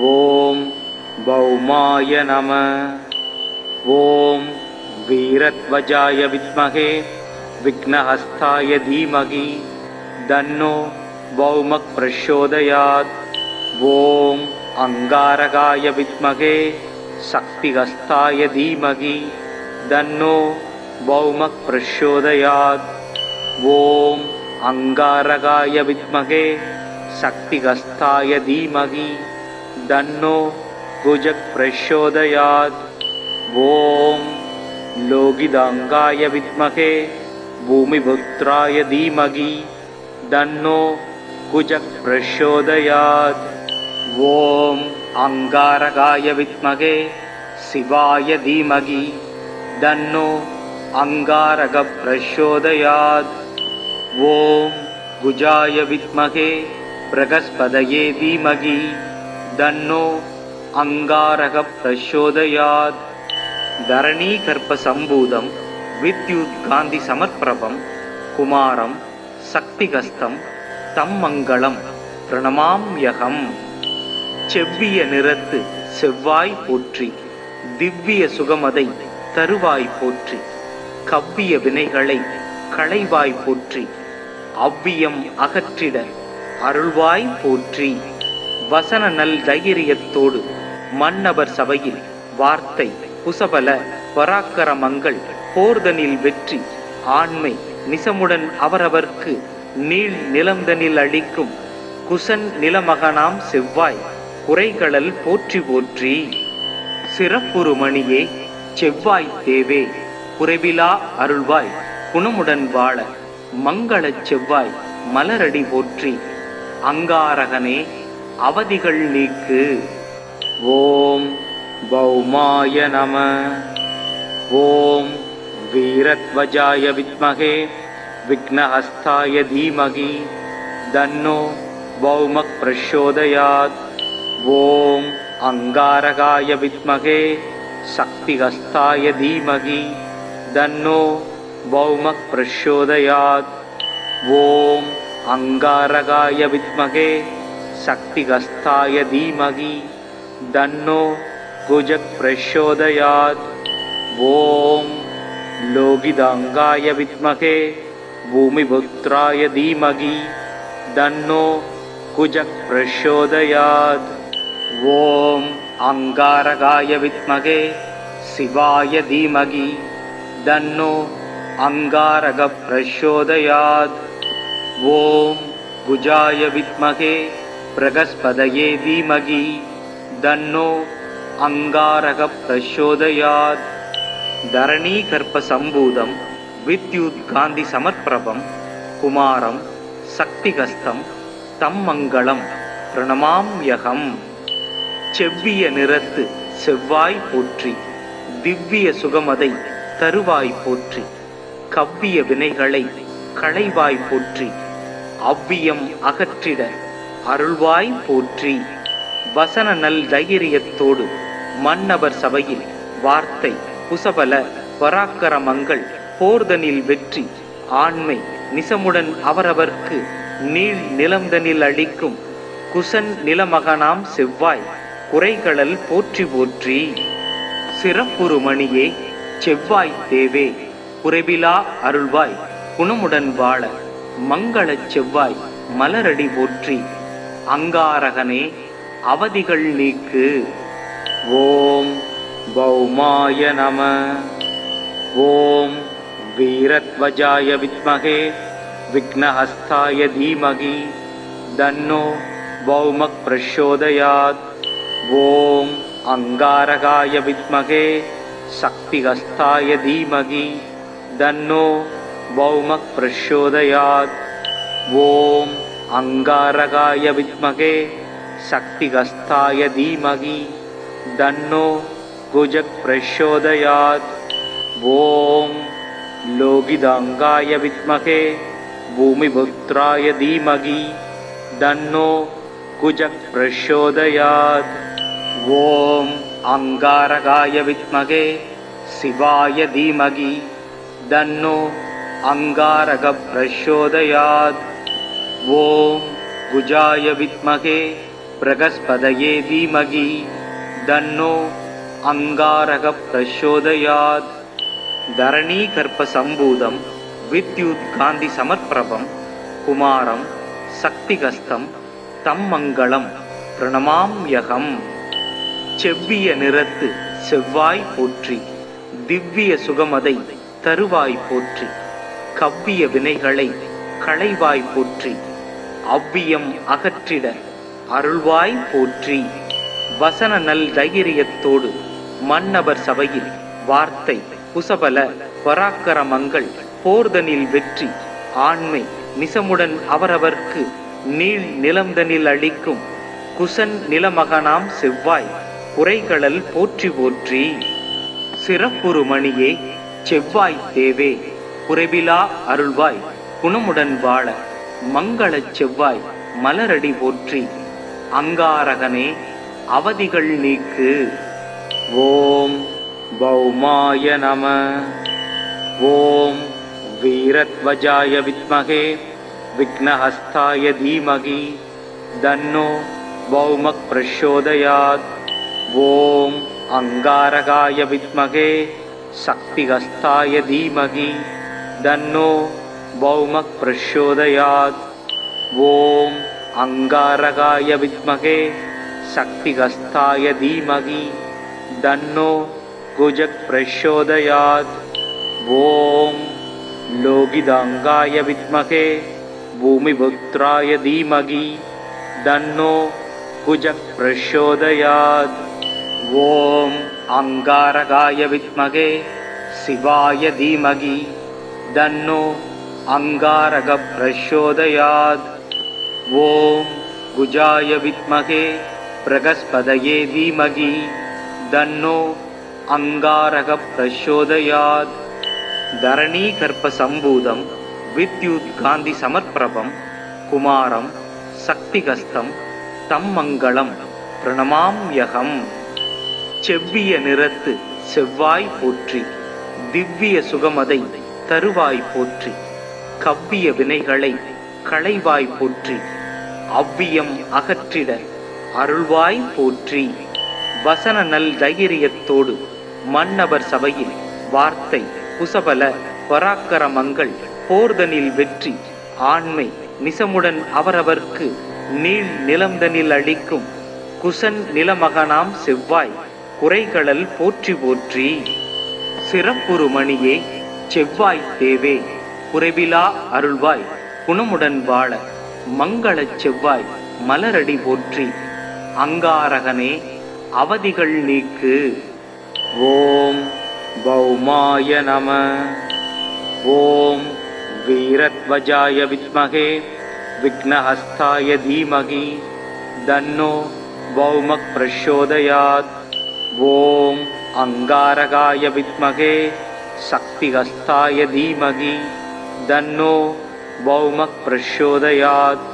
ஓம் பௌமாய நம. ஓம் வீரத்வஜாய வித்மகே விக்னஹஸ்தாய தீமகி தன்னோ பௌமக் பிரச்சோதயாத். ஓம் அங்காரகாய வித்மகே சக்திஹஸ்தாய தீமகி தன்னோ பௌமக் பிரச்சோதயாத். ஓம் அங்காரகாய வித்மகே சக்திஹஸ்தாய தீமகி தன்னோ குஜக் பிரச்சோதயாத். ஓம் லோகிதாங்காய வித்மகே பூமிபுத்ராய தீமகி தன்னோ குஜக் பிரச்சோதயாத். ஓம் அங்காரகாய வித்மகே சிவாய தீமகி தன்னோ அங்காரக பிரச்சோதயாத். ஓம் குஜாய வித்மகே பிரகஸ்பதயே தீமகி தன்னோ அங்காரக பிரச்சோதயாத். தரணீகர்ப்ப சம்பூதம் வித்யுத் காந்தி சமர்ப்பிரபம் குமாரம் சக்திகஸ்தம் தம் மங்களம் பிரணமாம்யகம். செவ்விய நிறத்து செவ்வாய் போற்றி, திவ்ய சுகமதை தருவாய் போற்றி, கவ்விய வினைகளை களைவாய் போற்றி, அவ்வியம் அகற்றிட அருள்வாய் போற்றி. வசன நல் தைரியத்தோடு மன்னவர் சபையில் வார்த்தை குசபல பராக்கரமங்கள் போர்தனில் வெற்றி ஆண்மை நிசமுடன் அவரவர்க்கு நீள் நிலந்தனில் அளிக்கும் குசன் நிலமகனாம் செவ்வாய் குறைகளல் போற்றி போற்றி. சிறப்புறு மணியே செவ்வாய் தேவே குறைவிலா அருள்வாய் குணமுடன் வாழ மங்களச் செவ்வாய் மலரடி போற்றி. அங்காரகனே அவதிகள் நீக்கு. ஓம் பௌமாய நம. ஓம் வீரத்வஜாய வித்மகே விக்னஹஸ்தாய தீமகி தன்னோ பௌமக் பிரச்சோதயாத். ஓம் அங்காரகாய வித்மகே சக்திஹஸ்தாய தீமகி தன்னோ பௌமக் பிரச்சோதயாத். ஓம் அங்காரகாய வித்மகே சக்திஹஸ்தாய தீமகி தன்னோ குஜக் பிரச்சோதயாத். ஓம் லோகிதாங்காய வித்மகே பூமிபுத்ராய தீமகி தன்னோ குஜக் பிரச்சோதயாத். ஓம் அங்காரகாய வித்மகே சிவாய தீமகி தன்னோ அங்காரக பிரச்சோதயாத். ஓம் குஜாய வித்மகே பிரகஸ்பதயே தீமகி தன்னோ அங்காரக பிரச்சோதயாத். தரணீகர்ப்ப சம்பூதம் வித்யுத் காந்தி சமர்ப்பிரபம் குமாரம் சக்திகஸ்தம் தம் மங்களம் பிரணமாம்யகம். செவ்விய நிறத்து செவ்வாய் போற்றி, திவ்ய சுகமதை தருவாய் போற்றி, கவ்விய வினைகளை களைவாய் போற்றி, அவ்வியம் அகற்றிட அருள்வாய் போற்றி. வசன நல் தைரியத்தோடு மன்னவர் சபையில் வார்த்தை குசபல பராக்கரமங்கள் போர்தனில் வெற்றி ஆண்மை நிசமுடன் அவரவர்க்கு நீள் நிலந்தனில் அளிக்கும் குசன் நிலமகனாம் செவ்வாய் குறைகளல் போற்றி போற்றி. சிறப்புறு மணியே செவ்வாய் தேவே குறைவிலா அருள்வாய் குணமுடன் வாழ மங்களச் செவ்வாய் மலரடி போற்றி. அங்காரகனே அவதிகள் நீக்கு. ஓம் பௌமாய நம. ஓம் வீரத்வஜாய வித்மகே விக்னஹஸ்தாய தீமகி தன்னோ பௌமக் பிரச்சோதயாத். ஓம் அங்காரகாய வித்மகே சக்திஹஸ்தாய தீமகி தன்னோ பௌமக் பிரச்சோதயாத். ஓம் அங்காரகாய வித்மகே சக்திஹஸ்தாய தீமகி தன்னோ குஜக் பிரச்சோதயாத். ஓம் லோகிதாங்காய வித்மகே பூமிபுத்ராய தீமகி தன்னோ குஜக் பிரச்சோதயாத். ஓம் அங்காரகாய வித்மகே சிவாய தீமகி தன்னோ அங்காரக பிரச்சோதயாத். ஓம் குஜாய வித்மகே பிரகஸ்பதயே தீமகி தன்னோ அங்காரக பிரச்சோதயாத். தரணீ கர்ப்ப சம்பூதம் வித்யுத் காந்தி சமர்ப்பிரபம் குமாரம் சக்திகஸ்தம் தம் மங்களம் பிரணமாம்யகம். செவ்விய நிறத்து செவ்வாய் போற்றி, திவ்ய சுகமதை தருவாய் போற்றி, கவ்விய வினைகளை களைவாய் போற்றி, அவ்வியம் அகற்றிட அருள்வாய் போற்றி. வசன நல் தைரியத்தோடு மன்னவர் சபையில் வார்த்தை குசபல பராக்கரமங்கள் போர்தனில் வெற்றி, ஆண்மை நிசமுடன் அவரவர்க்கு நீள் நிலம்தனில் அளிக்கும் குசன் நிலமகனாம் செவ்வாய் குறைகளல் போற்றி போற்றி. சிறப்புறு மணியே செவ்வாய் தேவே, குறைவிலா அருள்வாய் குணமுடன் வாழ மங்களச் செவ்வாய் மலரடி போற்றி. அங்காரகனே அவதிகள் நீக்கு. ஓம் பௌமாய நம. ஓம் வீரத்வஜாய வித்மகே விக்னஹஸ்தாய தீமகி தன்னோ பௌமக் பிரச்சோதயாத். ஓம் அங்காரகாய வித்மகே சக்திஹஸ்தாய தீமகி தன்னோ பௌமக் பிரச்சோதயாத். ஓம் அங்காரகாய வித்மகே சக்திஹஸ்தாய தீமகி தன்னோ குஜக் பிரச்சோதயாத். ஓம் லோகிதாங்காய வித்மகே பூமிபுத்ராய தீமகி தன்னோ குஜக் பிரச்சோதயாத். ஓம் அங்காரகாய வித்மகே சிவாய தீமகி தன்னோ அங்காரக பிரச்சோதயாத். ஓம் குஜாய வித்மகே பிரகஸ்பதயே தீமகி தன்னோ அங்காரக பிரச்சோதயாத். தரணீ கர்ப்ப சம்பூதம் வித்யுத் காந்தி சமர்ப்பிரபம் குமாரம் சக்திகஸ்தம் தம் மங்களம் பிரணமாம்யகம். செவ்விய நிறத்து செவ்வாய் போற்றி, திவ்ய சுகமதை தருவாய் போற்றி, கவ்விய வினைகளை களைவாய் போற்றி, அவ்வியம் அகற்றிட அருள்வாய் போற்றி. வசன நல் தைரியத்தோடு மன்னவர் சபையில் வார்த்தை குசபல பராக்கரமங்கள் போர்தனில் வெற்றி, ஆண்மை நிசமுடன் அவரவர்க்கு நீள் நிலம்தனில் அளிக்கும் குசன் நிலமகனாம் செவ்வாய் குறைகளல் போற்றி போற்றி. சிறப்புறு மணியே செவ்வாய் தேவே, குறைவிலா அருள்வாய் குணமுடன் வாழ மங்களச் செவ்வாய் மலரடி போற்றி. அங்காரகனே அவதிகள் நீக்கு. ஓம் பௌமாய நம. ஓம் வீரத்வஜாய வித்மகே விக்னஹஸ்தாய தீமகி தன்னோ பௌமக் பிரச்சோதயாத். ஓம் அங்காரகாய வித்மகே சக்திஹஸ்தாய தீமகி தன்னோ பௌமக் பிரச்சோதயாத்.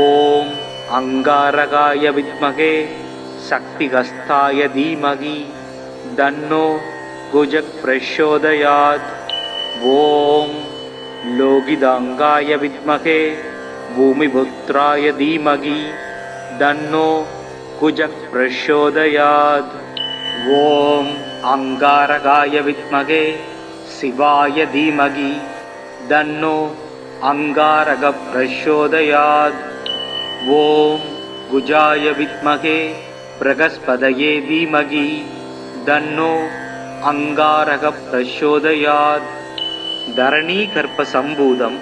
ஓம் அங்காரகாய வித்மகே சக்திஹஸ்தாய தீமகி தன்னோ குஜக் பிரச்சோதயாத். ஓம் லோகிதாங்காய வித்மகே பூமிபுத்ராய தீமகி தன்னோ குஜக் பிரச்சோதயாத். ஓம் அங்காரகாய வித்மகே சிவாய தீமகி தன்னோ அங்காரக பிரச்சோதயாத். ஓம் குஜாய வித்மகே பிரகஸ்பதயே தீமகி தன்னோ அங்காரக பிரச்சோதயாத். தரணீ கர்ப்ப சம்பூதம்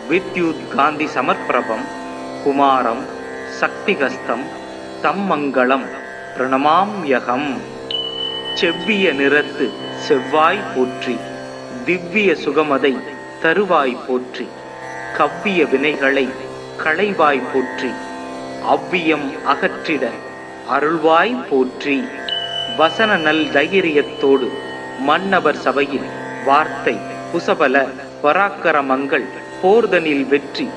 வித்யுத் காந்தி சமர்ப்பிரபம் குமாரம் சக்திகஸ்தம் தம் மங்களம் பிரணமாம்யகம். செவ்விய நிறத்து செவ்வாய் போற்றி, திவ்ய சுகமதை தருவாய் போற்றி, கவ்விய வினைகளை களைவாய் போற்றி, அவ்வியம் அகற்றிட அருள்வாய் போற்றி. வசன நல் தைரியத்தோடு மன்னவர் சபையில் வார்த்தை குசபல பராக்கரமங்கள் போர்தனில் வெற்றி,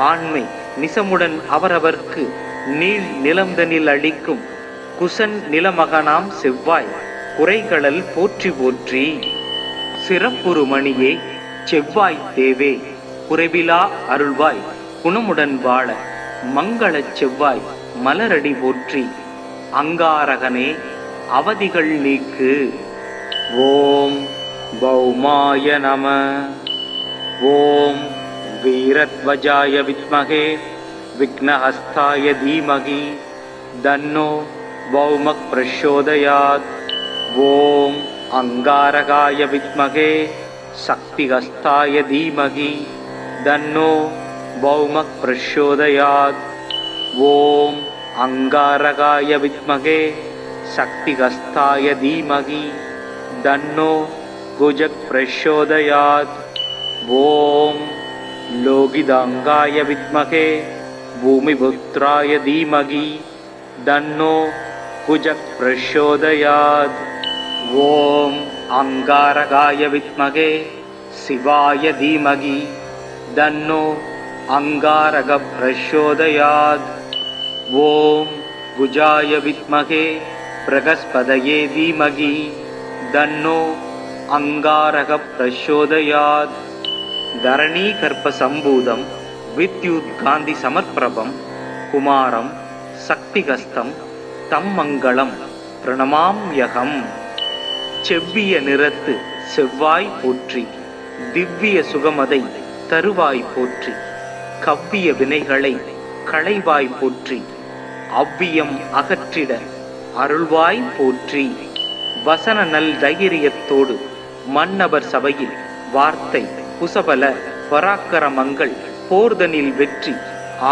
ஆண்மை நிசமுடன் அவரவர்க்கு நீள் நிலம்தனில் அளிக்கும் குசன் நிலமகனாம் செவ்வாய் குறைகளல் போற்றி போற்றி. சிறப்புறு மணியே செவ்வாய் தேவே, குறைவிலா அருள்வாய் குணமுடன் வாழ மங்களச் செவ்வாய் மலரடி போற்றி. அங்காரகனே அவதிகள் நீக்கு. ஓம் பௌமாய நம. ஓம் வீரத்வஜாய வித்மகே விக்னஹஸ்தாய தீமகி தன்னோ பௌமக் பிரச்சோதயாத். ஓம் அங்காரகாய வித்மகே சக்திஹஸ்தாய தீமகி தன்னோ பௌமக் பிரச்சோதயாத். ஓம் அங்காரகாய வித்மகே சக்திஹஸ்தாய தீமகி தன்னோ குஜக் பிரச்சோதயாத். ஓம் லோகிதாங்காய வித்மகே பூமிபுத்ராய தீமகி தன்னோ குஜக் பிரச்சோதயாத். ஓம் அங்காரகாய வித்மகே சிவாய தீமகி தன்னோ அங்காரக பிரச்சோதயாத். ஓம் குஜாய வித்மகே பிரகஸ்பதயே தீமகி தன்னோ அங்காரக பிரச்சோதயாத். தரணீ கர்ப்ப சம்பூதம் வித்யுத் காந்தி சமர்ப்பிரபம் குமாரம் சக்திகஸ்தம் தம் மங்களம் பிரணமாம்யகம். செவ்விய நிறத்து செவ்வாய் போற்றி. திவ்ய சுகமதை தருவாய் போற்றி. கவ்விய வினைகளை களைவாய் போற்றி. அவ்வியம் அகற்றிட அருள்வாய் போற்றி. வசன நல் தைரியத்தோடு மன்னவர் சபையில் வார்த்தை குசபல பராக்கரமங்கள் போர்தனில் வெற்றி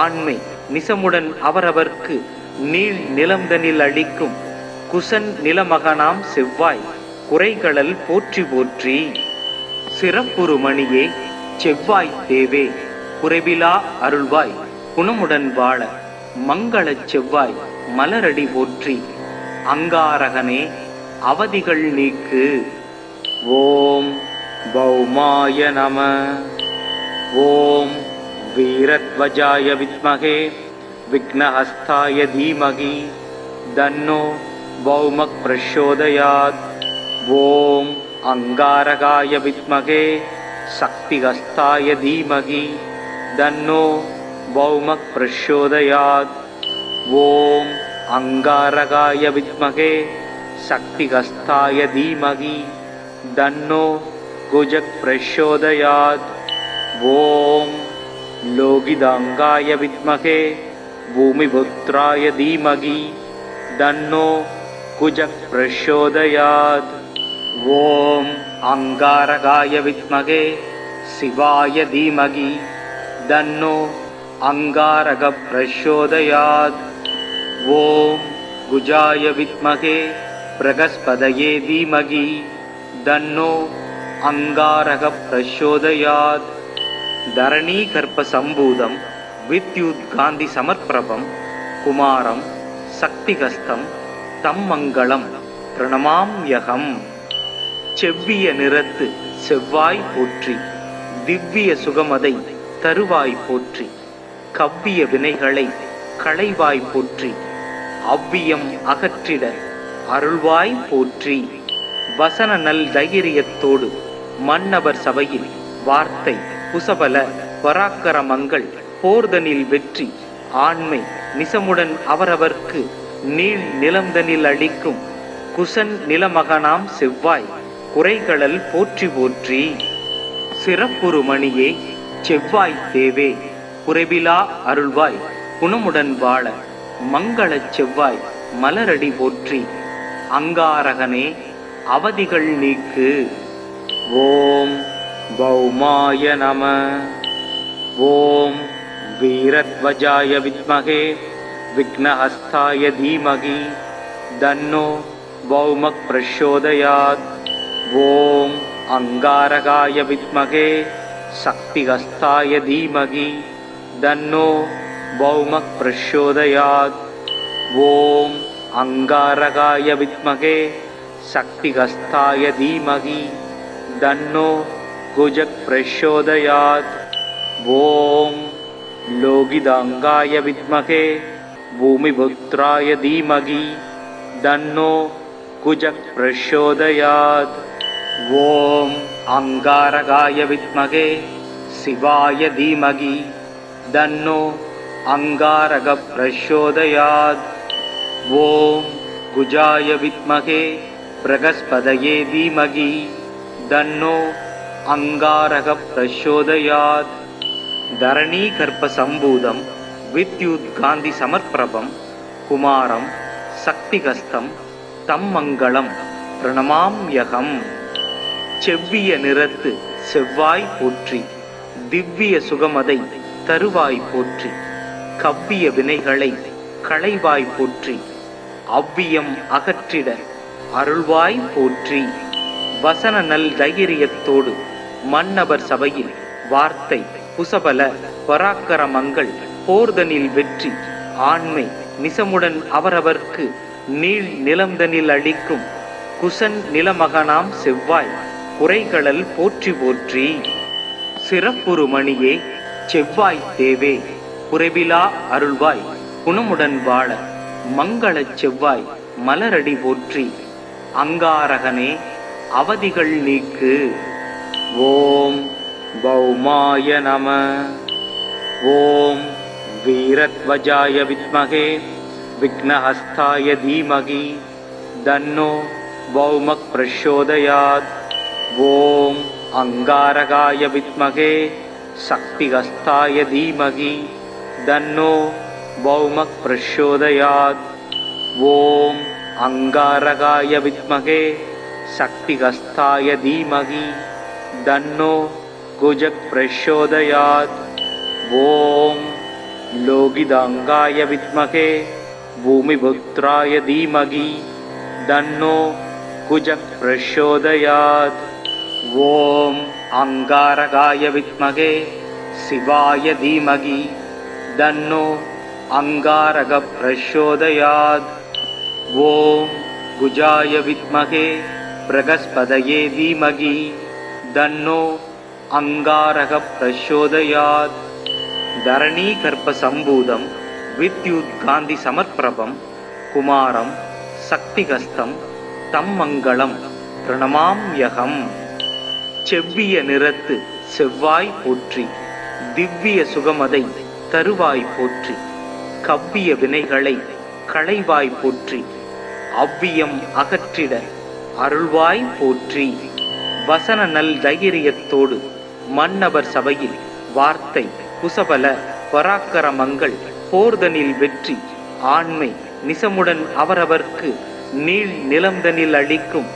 ஆண்மை நிசமுடன் அவரவர்க்கு நீள் நிலம்தனில் அளிக்கும் குசன் நிலமகனாம் செவ்வாய் குறைகளல் போற்றி போற்றி. சிறப்புறு மணியே செவ்வாய் தேவே குறைவிலா அருள்வாய் குணமுடன் வாழ மங்களச் செவ்வாய் மலரடி போற்றி. அங்காரகனே அவதிகள் நீக்கு. ஓம் பௌமாய நம. ஓம் வீரத்வஜாய வித்மகே விக்னஹஸ்தாய தீமகி தன்னோ பௌமக் பிரச்சோதயாத். ஓம் அங்காரகாய வித்மகே சக்திஹஸ்தாய தீமகி தன்னோ பௌமக் பிரச்சோதயாத். ஓம் அங்காரகாய வித்மகே சக்திஹஸ்தாய தீமகி தன்னோ குஜக் பிரச்சோதயாத். ஓம் லோகிதாங்காய வித்மகே பூமிபுத்ராய தீமகி தன்னோ குஜக் பிரச்சோதயாத். ஓம் அங்காரகாய வித்மகே சிவாய தீமகி தன்னோ அங்காரக பிரச்சோதயாத். ஓம் குஜாய வித்மகே பிரகஸ்பதயே தீமகி தன்னோ அங்காரக பிரச்சோதயாத். தரணீ கர்ப்ப சம்பூதம் வித்யுத் காந்தி சமர்ப்பிரபம் குமாரம் சக்திகஸ்தம் தம் மங்களம் பிரணமாம்யகம். செவ்விய நிறத்து செவ்வாய் போற்றி. திவ்ய சுகமதை தருவாய் போற்றி. கவ்விய வினைகளை களைவாய் போற்றி. அவ்வியம் அகற்றிட அருள்வாய் போற்றி. வசன நல் தைரியத்தோடு மன்னவர் சபையில் வார்த்தை குசபல பராக்கரமங்கள் போர்தனில் வெற்றி ஆண்மை நிசமுடன் அவரவர்க்கு நீள் நிலம்தனில் அளிக்கும் குசன் நிலமகனாம் செவ்வாய் குறைகளல் போற்றி போற்றி. சிறப்புறு மணியே செவ்வாய் தேவே குறைவிலா அருள்வாய் குணமுடன் வாழ மங்களச் செவ்வாய் மலரடி போற்றி. அங்காரகனே அவதிகள் நீக்கு. ஓம் பௌமாய நம. ஓம் வீரத்வஜாய வித்மகே விக்னஹஸ்தாய தீமகி தன்னோ பௌமக் பிரச்சோதயாத். ஓம் அங்காரகாய வித்மகே சக்திஹஸ்தாய தீமகி தன்னோ பௌமக் பிரச்சோதயாத். ஓம் அங்காரகாய வித்மகே சக்திஹஸ்தாய தீமகி தன்னோ குஜக் பிரச்சோதயாத். ஓம் லோகிதாங்காய வித்மகே பூமிபுத்ராய தீமகி தன்னோ குஜக் பிரச்சோதயாத். ஓம் அங்காரகாய வித்மகே சிவாய தீமகி தன்னோ अंगारक प्रचोदयात्। ओम कुजाय विद्महे बृहस्पतये धीमहि तन्नो अंगारक प्रचोदयात्। धरणीगर्भ संभूतं विद्युत्कान्ति समर्प्रभं कुमारं शक्तिहस्तं तं मंगलम प्रणमाम्यहम्। செவ்விய நிறத்து செவ்வாய் போற்றி, திவ்ய சுகமதை தருவாய் போற்றி, கவ்விய வினைகளை களைவாய் போற்றி, அவ்வியம் அகற்றிட அருள்வாய் போற்றி. வசன நல் தைரியத்தோடு மன்னவர் சபையில் வார்த்தை புசபல பராக்கரமங்கள் போர்தனில் வெற்றி ஆண்மை நிசமுடன் அவரவர்க்கு நீள் நிலம்தனில் அளிக்கும் குசன் நிலமகனாம் செவ்வாய் குறைகளல் போற்றி போற்றி. சிறப்புறு மணியே செவ்வாய் தேவே குறைவிலா அருள்வாய் குணமுடன் வாழ மங்களச் செவ்வாய் மலரடி போற்றி. அங்காரகனே அவதிகள் நீக்கு. ஓம் பௌமாய நம. ஓம் வீரத்வஜாய வித்மகே விக்னஹஸ்தாய தீமகி தன்னோ பௌமக் பிரச்சோதயாத். ஓம் अंगारकाय विद्महे शक्तिहस्ताय धीमहि तन्नो भौमः प्रचोदयात्। ओम अंगारकाय विद्महे शक्तिहस्ताय धीमहि तन्नो कुजः प्रचोदयात्। ओम लोकितांगाय विद्महे भूमिपुत्राय धीमहि तन्नो कुजः प्रचोदयात्। ओम अंगारकाय विद्महे शिवाय धीमहि तन्नो अंगारक प्रचोदयात्। ओम कुजाय विद्महे बृहस्पतये धीमहि तन्नो अंगारक प्रचोदयात्। धरणीगर्भ संभूतं विद्युत्कान्ति समर्प्रभं कुमारं शक्तिहस्तं तं मंगलम प्रणमाम्यहम्। செவ்விய நிறத்து செவ்வாய் போற்றி, திவ்ய சுகமதை தருவாய் போற்றி, கவ்விய வினைகளை களைவாய் போற்றி, அவ்வியம் அகற்றிட அருள்வாய் போற்றி. வசன நல் தைரியத்தோடு மன்னவர் சபையில் வார்த்தை குசபல பராக்கரமங்கள் போர்தனில் வெற்றி ஆண்மை நிசமுடன் அவரவர்க்கு நீள் நிலம்தனில் அளிக்கும்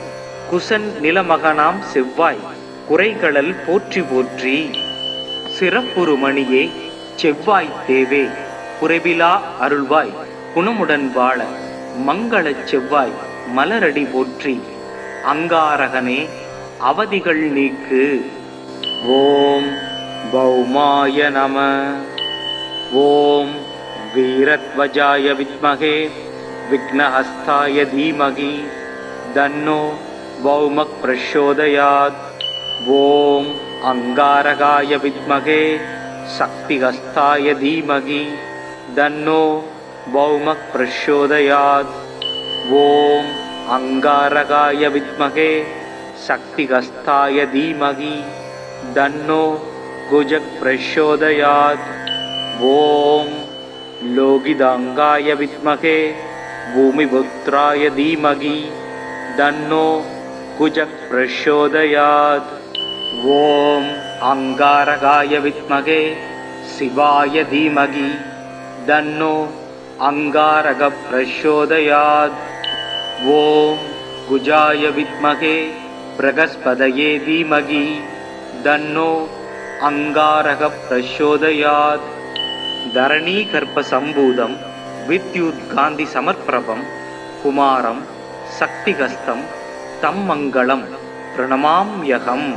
குசன் நிலமகனாம் செவ்வாய் குறைகளல் போற்றி போற்றி. சிறப்புறு மணியே செவ்வாய் தேவே குறைவிலா அருள்வாய் குணமுடன் வாழ மங்களச் செவ்வாய் மலரடி போற்றி. அங்காரகனே அவதிகள் நீக்கு. ஓம் பௌமாய நம. ஓம் வீரத்வஜாய வித்மகே விக்னஹஸ்தாய தீமகி தன்னோ பௌமக் பிரச்சோதயாத். ஓம் अंगारकाय विद्महे शक्तिहस्ताय धीमहि तन्नो भौमः प्रचोदयात्। ओम अंगारकाय विद्महे शक्तिहस्ताय धीमहि तन्नो कुजः प्रचोदयात्। ओम लोकितांगाय विद्महे भूमिपुत्राय धीमहि तन्नो कुजः प्रचोदयात्। ओम अंगारकाय विद्महे शिवाय धीमहि तन्नो अंगारक प्रचोदयात्। ओम कुजाय विद्महे बृहस्पतये धीमहि तन्नो अंगारक प्रचोदयात्। धरणीगर्भ संभूतं विद्युत्कान्ति समर्प्रभं कुमारं शक्तिहस्तं तं मंगलम प्रणमाम्यहम्।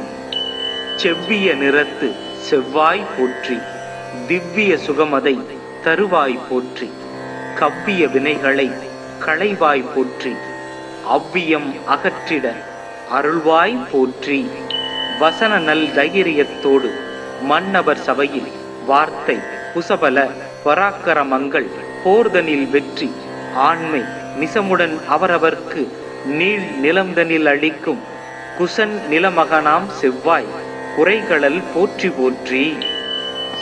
செவ்விய நிறத்து செவ்வாய் போற்றி, திவ்ய சுகமதை தருவாய் போற்றி, கவ்விய வினைகளை களைவாய் போற்றி, அவ்வியம் அகற்றிட அருள்வாய் போற்றி. வசன நல் தைரியத்தோடு மன்னவர் சபையில் வார்த்தை குசபல பராக்கரமங்கள் போர்தனில் வெற்றி ஆண்மை நிசமுடன் அவரவர்க்கு நீள் நிலம்தனில் அளிக்கும் குசன் நிலமகனாம் செவ்வாய் குறைகளல் போற்றி போற்றி.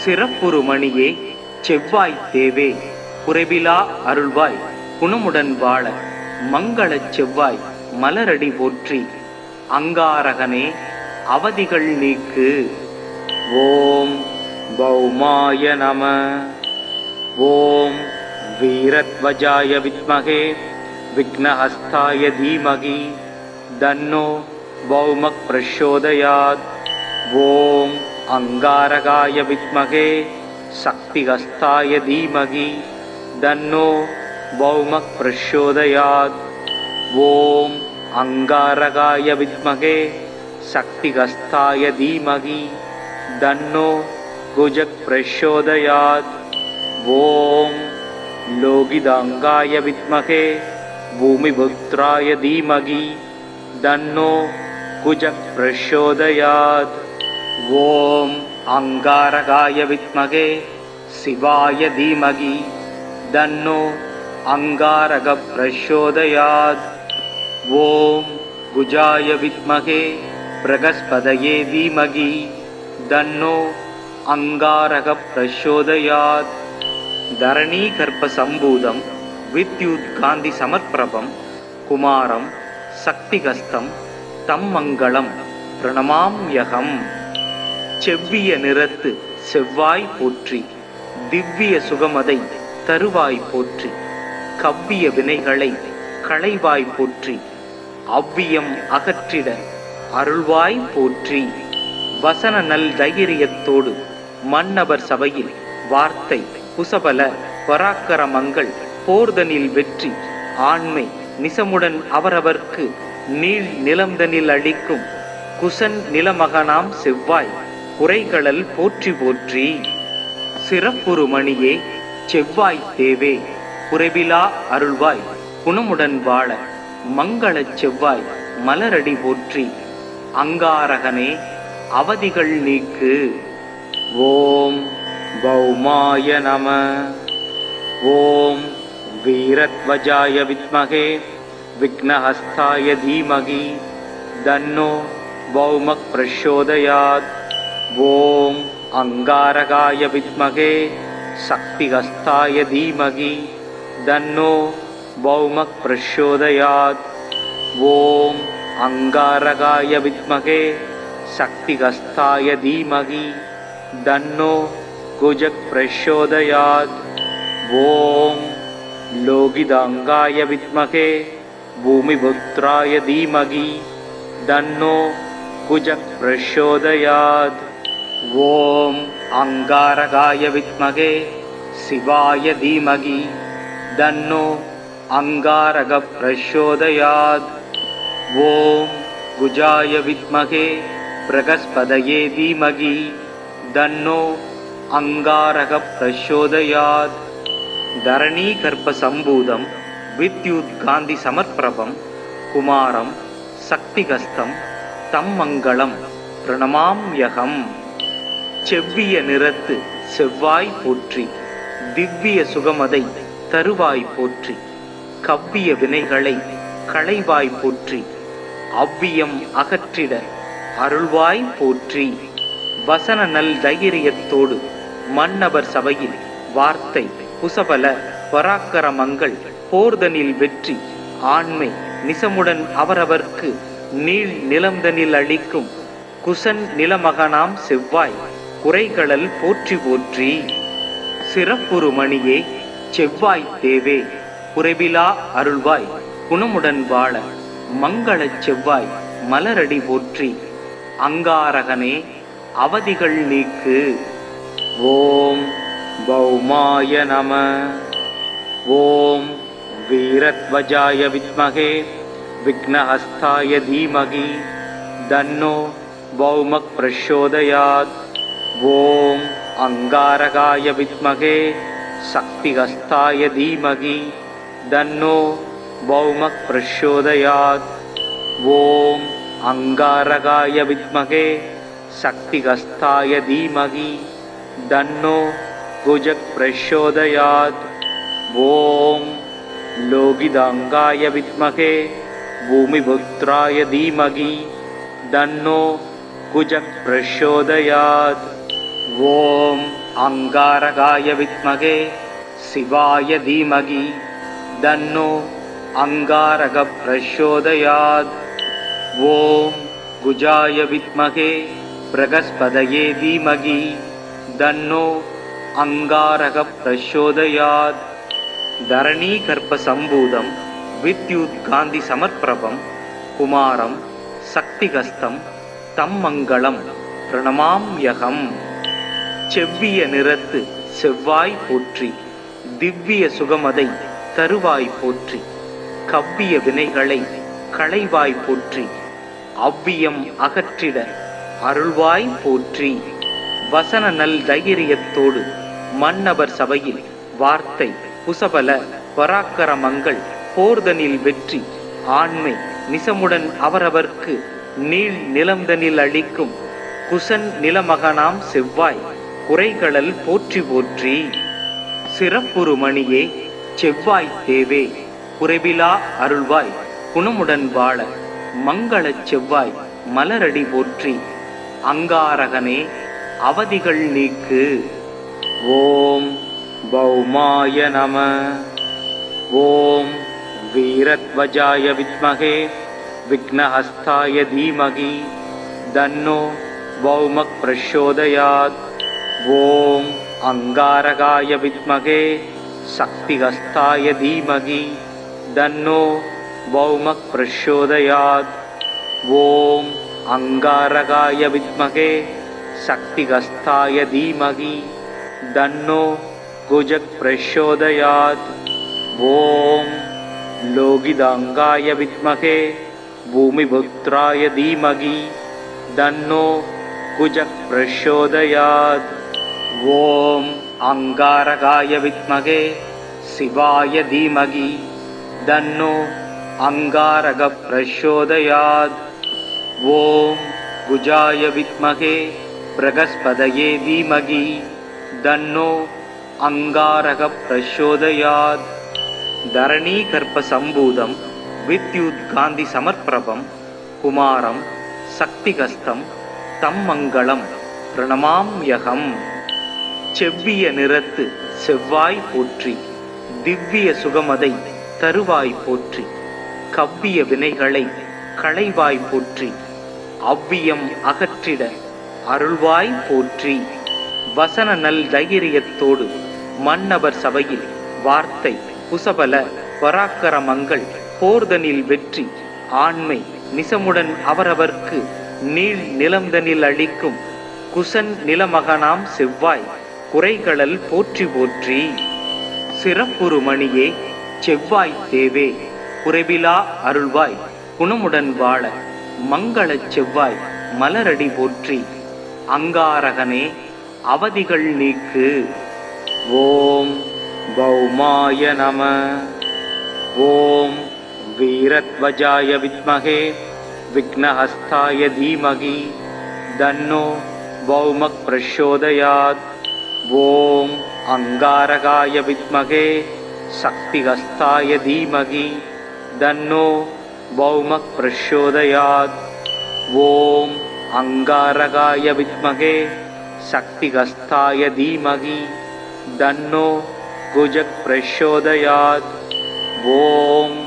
சிறப்புறு மணியே செவ்வாய் தேவே குறைவிலா அருள்வாய் குணமுடன் வாழ மங்களச் செவ்வாய் மலரடி போற்றி அங்காரகனே அவதிகள் நீக்கு. ஓம் பௌமாய நம. ஓம் வீரத்வஜாய வித்மகே விக்னஹஸ்தாய தீமகி தன்னோ பௌமக் பிரச்சோதயாத். ஓம் அங்காரகாய வித்மகே சக்திஹஸ்தாய தீமகி தன்னோ பௌமக் பிரச்சோதயாத். ஓம் அங்காரகாய வித்மகே சக்திஹஸ்தாய தீமகி தன்னோ குஜக் பிரச்சோதயாத். ஓம் லோகிதாங்காய வித்மகே பூமிபுத்ராய தீமகி தன்னோ குஜக் பிரச்சோதயாத். ஓம் அங்காரகாய வித்மகே சிவாய தீமகி தன்னோ அங்காரக பிரச்சோதயாத். ஓம் குஜாய வித்மகே பிரகஸ்பதயே தீமகி தன்னோ அங்காரக பிரச்சோதயாத். தரணீகர்ப்ப சம்பூதம் வித்யுத் காந்தி சமர்ப்பிரபம் குமாரம் சக்திகஸ்தம் தம் மங்களம் பிரணமாம்யகம். செவ்விய நிறத்து செவ்வாய் போற்றி திவ்ய சுகமதை தருவாய் போற்றி கவ்விய வினைகளை களைவாய் போற்றி அவ்வியம் அகற்றிட அருள்வாய் போற்றி. வசன நல் தைரியத்தோடு மன்னவர் சபையில் வார்த்தை குசபல பராக்கரமங்கள் போர்தனில் வெற்றி ஆண்மை நிசமுடன் அவரவர்க்கு நீள் நிலம்தனில் அளிக்கும் குசன் நிலமகனாம் செவ்வாய் குறைகளல் போற்றி போற்றி. சிறப்புறு மணியே செவ்வாய் தேவே குறைவிலா அருள்வாய் குணமுடன் வாழ மங்களச் செவ்வாய் மலரடி போற்றி அங்காரகனே அவதிகள் நீக்கு. ஓம் பௌமாய நம. ஓம் வீரத்வஜாய வித்மகே விக்னஹஸ்தாய தீமகி தன்னோ பௌமக் பிரச்சோதயாத். ஓம் அங்காரகாய வித்மகே சக்திஹஸ்தாய தீமகி தன்னோ பௌமக் பிரச்சோதயாத். ஓம் அங்காரகாய வித்மகே சக்திஹஸ்தாய தீமகி தன்னோ குஜக் பிரச்சோதயாத். ஓம் லோகிதாங்காய வித்மகே பூமிபுத்ராய தீமகி தன்னோ குஜக் பிரச்சோதயாத். ஓம் அங்காரகாய வித்மகே சிவாய தீமகி தன்னோ அங்காரக பிரச்சோதயாத். ஓம் குஜாய வித்மகே பிரகஸ்பதயே தீமகி தன்னோ அங்காரக பிரச்சோதயாத். தரணீகர்ப்ப சம்பூதம் வித்யுத் காந்தி சமர்ப்பிரபம் குமாரம் சக்திகஸ்தம் தம் மங்களம் பிரணமாம்யகம். செவ்விய நிறத்து செவ்வாய் போற்றி திவ்ய சுகமதை தருவாய் போற்றி கவ்விய வினைகளை களைவாய் போற்றி அவ்வியம் அகற்றிட அருள்வாய் போற்றி. வசன நல் தைரியத்தோடு மன்னவர் சபையில் வார்த்தை குசபல பராக்கரமங்கள் போர்தனில் வெற்றி ஆண்மை நிசமுடன் அவரவர்க்கு நீள் நிலம்தனில் அளிக்கும் குசன் நிலமகனாம் செவ்வாய் குறைகளல் போற்றி போற்றி. சிறப்புறு மணியே செவ்வாய் தேவே குறைவிலா அருள்வாய் குணமுடன் வாழ மங்களச் செவ்வாய் மலரடி போற்றி அங்காரகனே அவதிகள் நீக்கு. ஓம் பௌமாய நம. ஓம் வீரத்வஜாய வித்மகே விக்னஹஸ்தாய தீமகி தன்னோ பௌமக் பிரச்சோதயாத். ஓம் அங்காரகாய வித்மகே சக்திஹஸ்தாய தீமகி தன்னோ பௌமக் பிரச்சோதயாத். ஓம் அங்காரகாய வித்மகே சக்திஹஸ்தாய தீமகி தன்னோ குஜக் பிரச்சோதயாத். ஓம் லோகிதாங்காய வித்மகே பூமிபுத்ராய தீமகி தன்னோ குஜக் பிரச்சோதயாத். ஓம் அங்காரகாய வித்மகே சிவாய தீமகி தன்னோ அங்காரக பிரச்சோதயாத். ஓம் குஜாய வித்மகே பிரகஸ்பதயே தீமகி தன்னோ அங்காரக பிரச்சோதயாத். தரணீகர்ப்ப சம்பூதம் வித்யுத் காந்தி சமர்ப்பிரபம் குமாரம் சக்திகஸ்தம் தம் மங்களம் பிரணமாம்யகம். செவ்விய நிறத்து செவ்வாய் போற்றி, திவ்ய சுகமதை தருவாய் போற்றி, கவ்விய வினைகளை களைவாய் போற்றி, அவ்வியம் அகற்றிட அருள்வாய் போற்றி. வசன நல் தைரியத்தோடு மன்னவர் சபையில் வார்த்தை குசபல பராக்கரமங்கள் போர்தனில் வெற்றி, ஆண்மை நிசமுடன் அவரவர்க்கு நீள் நிலம்தனில் அளிக்கும் குசன் நிலமகனாம் செவ்வாய் குறைகளல் போற்றி போற்றி. சிறப்புறு மணியே செவ்வாய் தேவே குறைவிலா அருள்வாய் குணமுடன் வாழ மங்களச் செவ்வாய் மலரடி போற்றி. அங்காரகனே அவதிகள் நீக்கு. ஓம் பௌமாய நம. ஓம் வீரத்வஜாய வித்மகே விக்னஹஸ்தாய தீமகி தன்னோ பௌமக் பிரச்சோதயாத். ஓம் அங்காரகாய வித்மகே சக்திஹஸ்தாய தீமகி தன்னோ பௌமக் பிரச்சோதயாத். ஓம் அங்காரகாய வித்மகே சக்திஹஸ்தாய தீமகி தன்னோ குஜக் பிரச்சோதயாத். ஓம் லோகிதாங்காய வித்மகே பூமிபுத்ராய தீமகி தன்னோ குஜக் பிரச்சோதயாத். ஓம் அங்காரகாய வித்மகே சிவாய தீமகி தன்னோ அங்காரக பிரச்சோதயாத். ஓம் குஜாய வித்மகே பிரகஸ்பதயே தீமகி தன்னோ அங்காரக பிரச்சோதயாத். தரணீகர்ப்ப சம்பூதம் வித்யுத் காந்தி சமர்ப்பிரபம் குமாரம் சக்திகஸ்தம் தம் மங்களம் பிரணமாம்யகம். செவ்விய நிறத்து செவ்வாய் போற்றி, திவ்ய சுகமதை தருவாய் போற்றி, கவ்விய வினைகளை களைவாய் போற்றி, அவ்வியம் அகற்றிட அருள்வாய் போற்றி. வசன நல் தைரியத்தோடு மன்னவர் சபையில் வார்த்தை குசபல பராக்கரமங்கள் போர்தனில் வெற்றி, ஆண்மை நிசமுடன் அவரவர்க்கு நீள் நிலம்தனில் அளிக்கும் குசன் நிலமகனாம் செவ்வாய் குறைகளல் போற்றி போற்றி. சிறப்புறு மணியே செவ்வாய் தேவே குறைவிலா அருள்வாய் குணமுடன் வாழ மங்களச் செவ்வாய் மலரடி போற்றி. அங்காரகனே அவதிகள் நீக்கு. ஓம் பௌமாய நம. ஓம் வீரத்வஜாய வித்மகே விக்னஹஸ்தாய தீமகி தன்னோ பௌமக் பிரச்சோதயாத். ஓம் அங்காரகாய வித்மகே சக்திஹஸ்தாய தீமகி தன்னோ பௌமக் பிரச்சோதயாத். ஓம் அங்காரகாய வித்மகே சக்திஹஸ்தாய தீமகி தன்னோ குஜக் பிரச்சோதயாத். ஓம்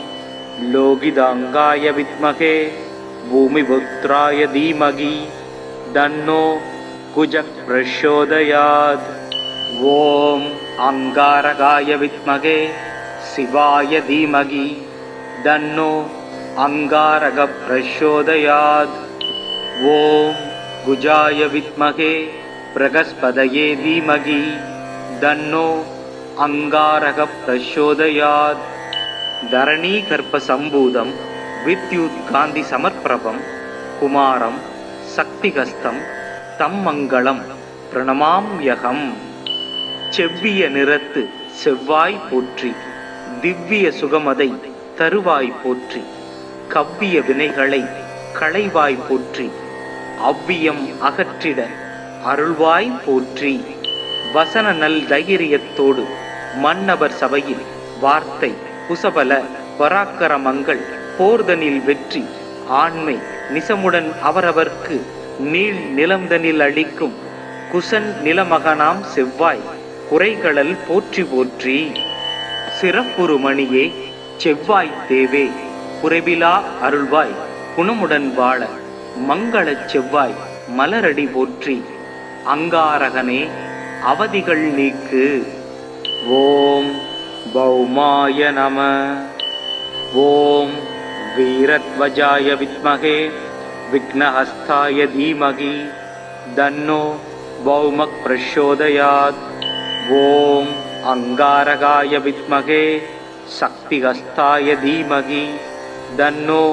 லோகிதாங்காய வித்மகே பூமிபுத்ராய தீமகி தன்னோ குஜக் பிரச்சோதயாத். ஓம் அங்காரகாய வித்மகே சிவாய தீமகி தன்னோ அங்காரக பிரச்சோதயாத். ஓம் குஜாய வித்மகே பிரகஸ்பதயே தீமகி தன்னோ அங்காரக பிரச்சோதயாத். தரணீகர்ப்ப சம்பூதம் வித்யுத் காந்தி சமர்ப்பிரபம் குமாரம் சக்திகஸ்தம் தம் மங்களம் பிரணமாம்யகம். செவ்விய நிறத்து செவ்வாய் போற்றி, திவ்ய சுகமதை தருவாய் போற்றி, கவ்விய வினைகளை களைவாய் போற்றி, அவ்வியம் அகற்றிட அருள்வாய் போற்றி. வசன நல் தைரியத்தோடு மன்னவர் சபையில் வார்த்தை குசபல பராக்கரமங்கள் போர்தனில் வெற்றி, ஆண்மை நிசமுடன் அவரவர்க்கு நீள் நிலம்தனில் அளிக்கும் குசன் நிலமகனாம் செவ்வாய் குறைகளல் போற்றி போற்றி. சிறப்புறு மணியே செவ்வாய் தேவே குறைவிலா அருள்வாய் குணமுடன் வாழ மங்களச் செவ்வாய் மலரடி போற்றி. அங்காரகனே அவதிகள் நீக்கு. ஓம் பௌமாய நம. ஓம் வீரத்வஜாய வித்மகே விக்னஹஸ்தாய தீமகி தன்னோ பௌமக் பிரச்சோதயாத். ஓம் அங்காரகாய வித்மகே சக்திஹஸ்தாய தீமகி தன்னோ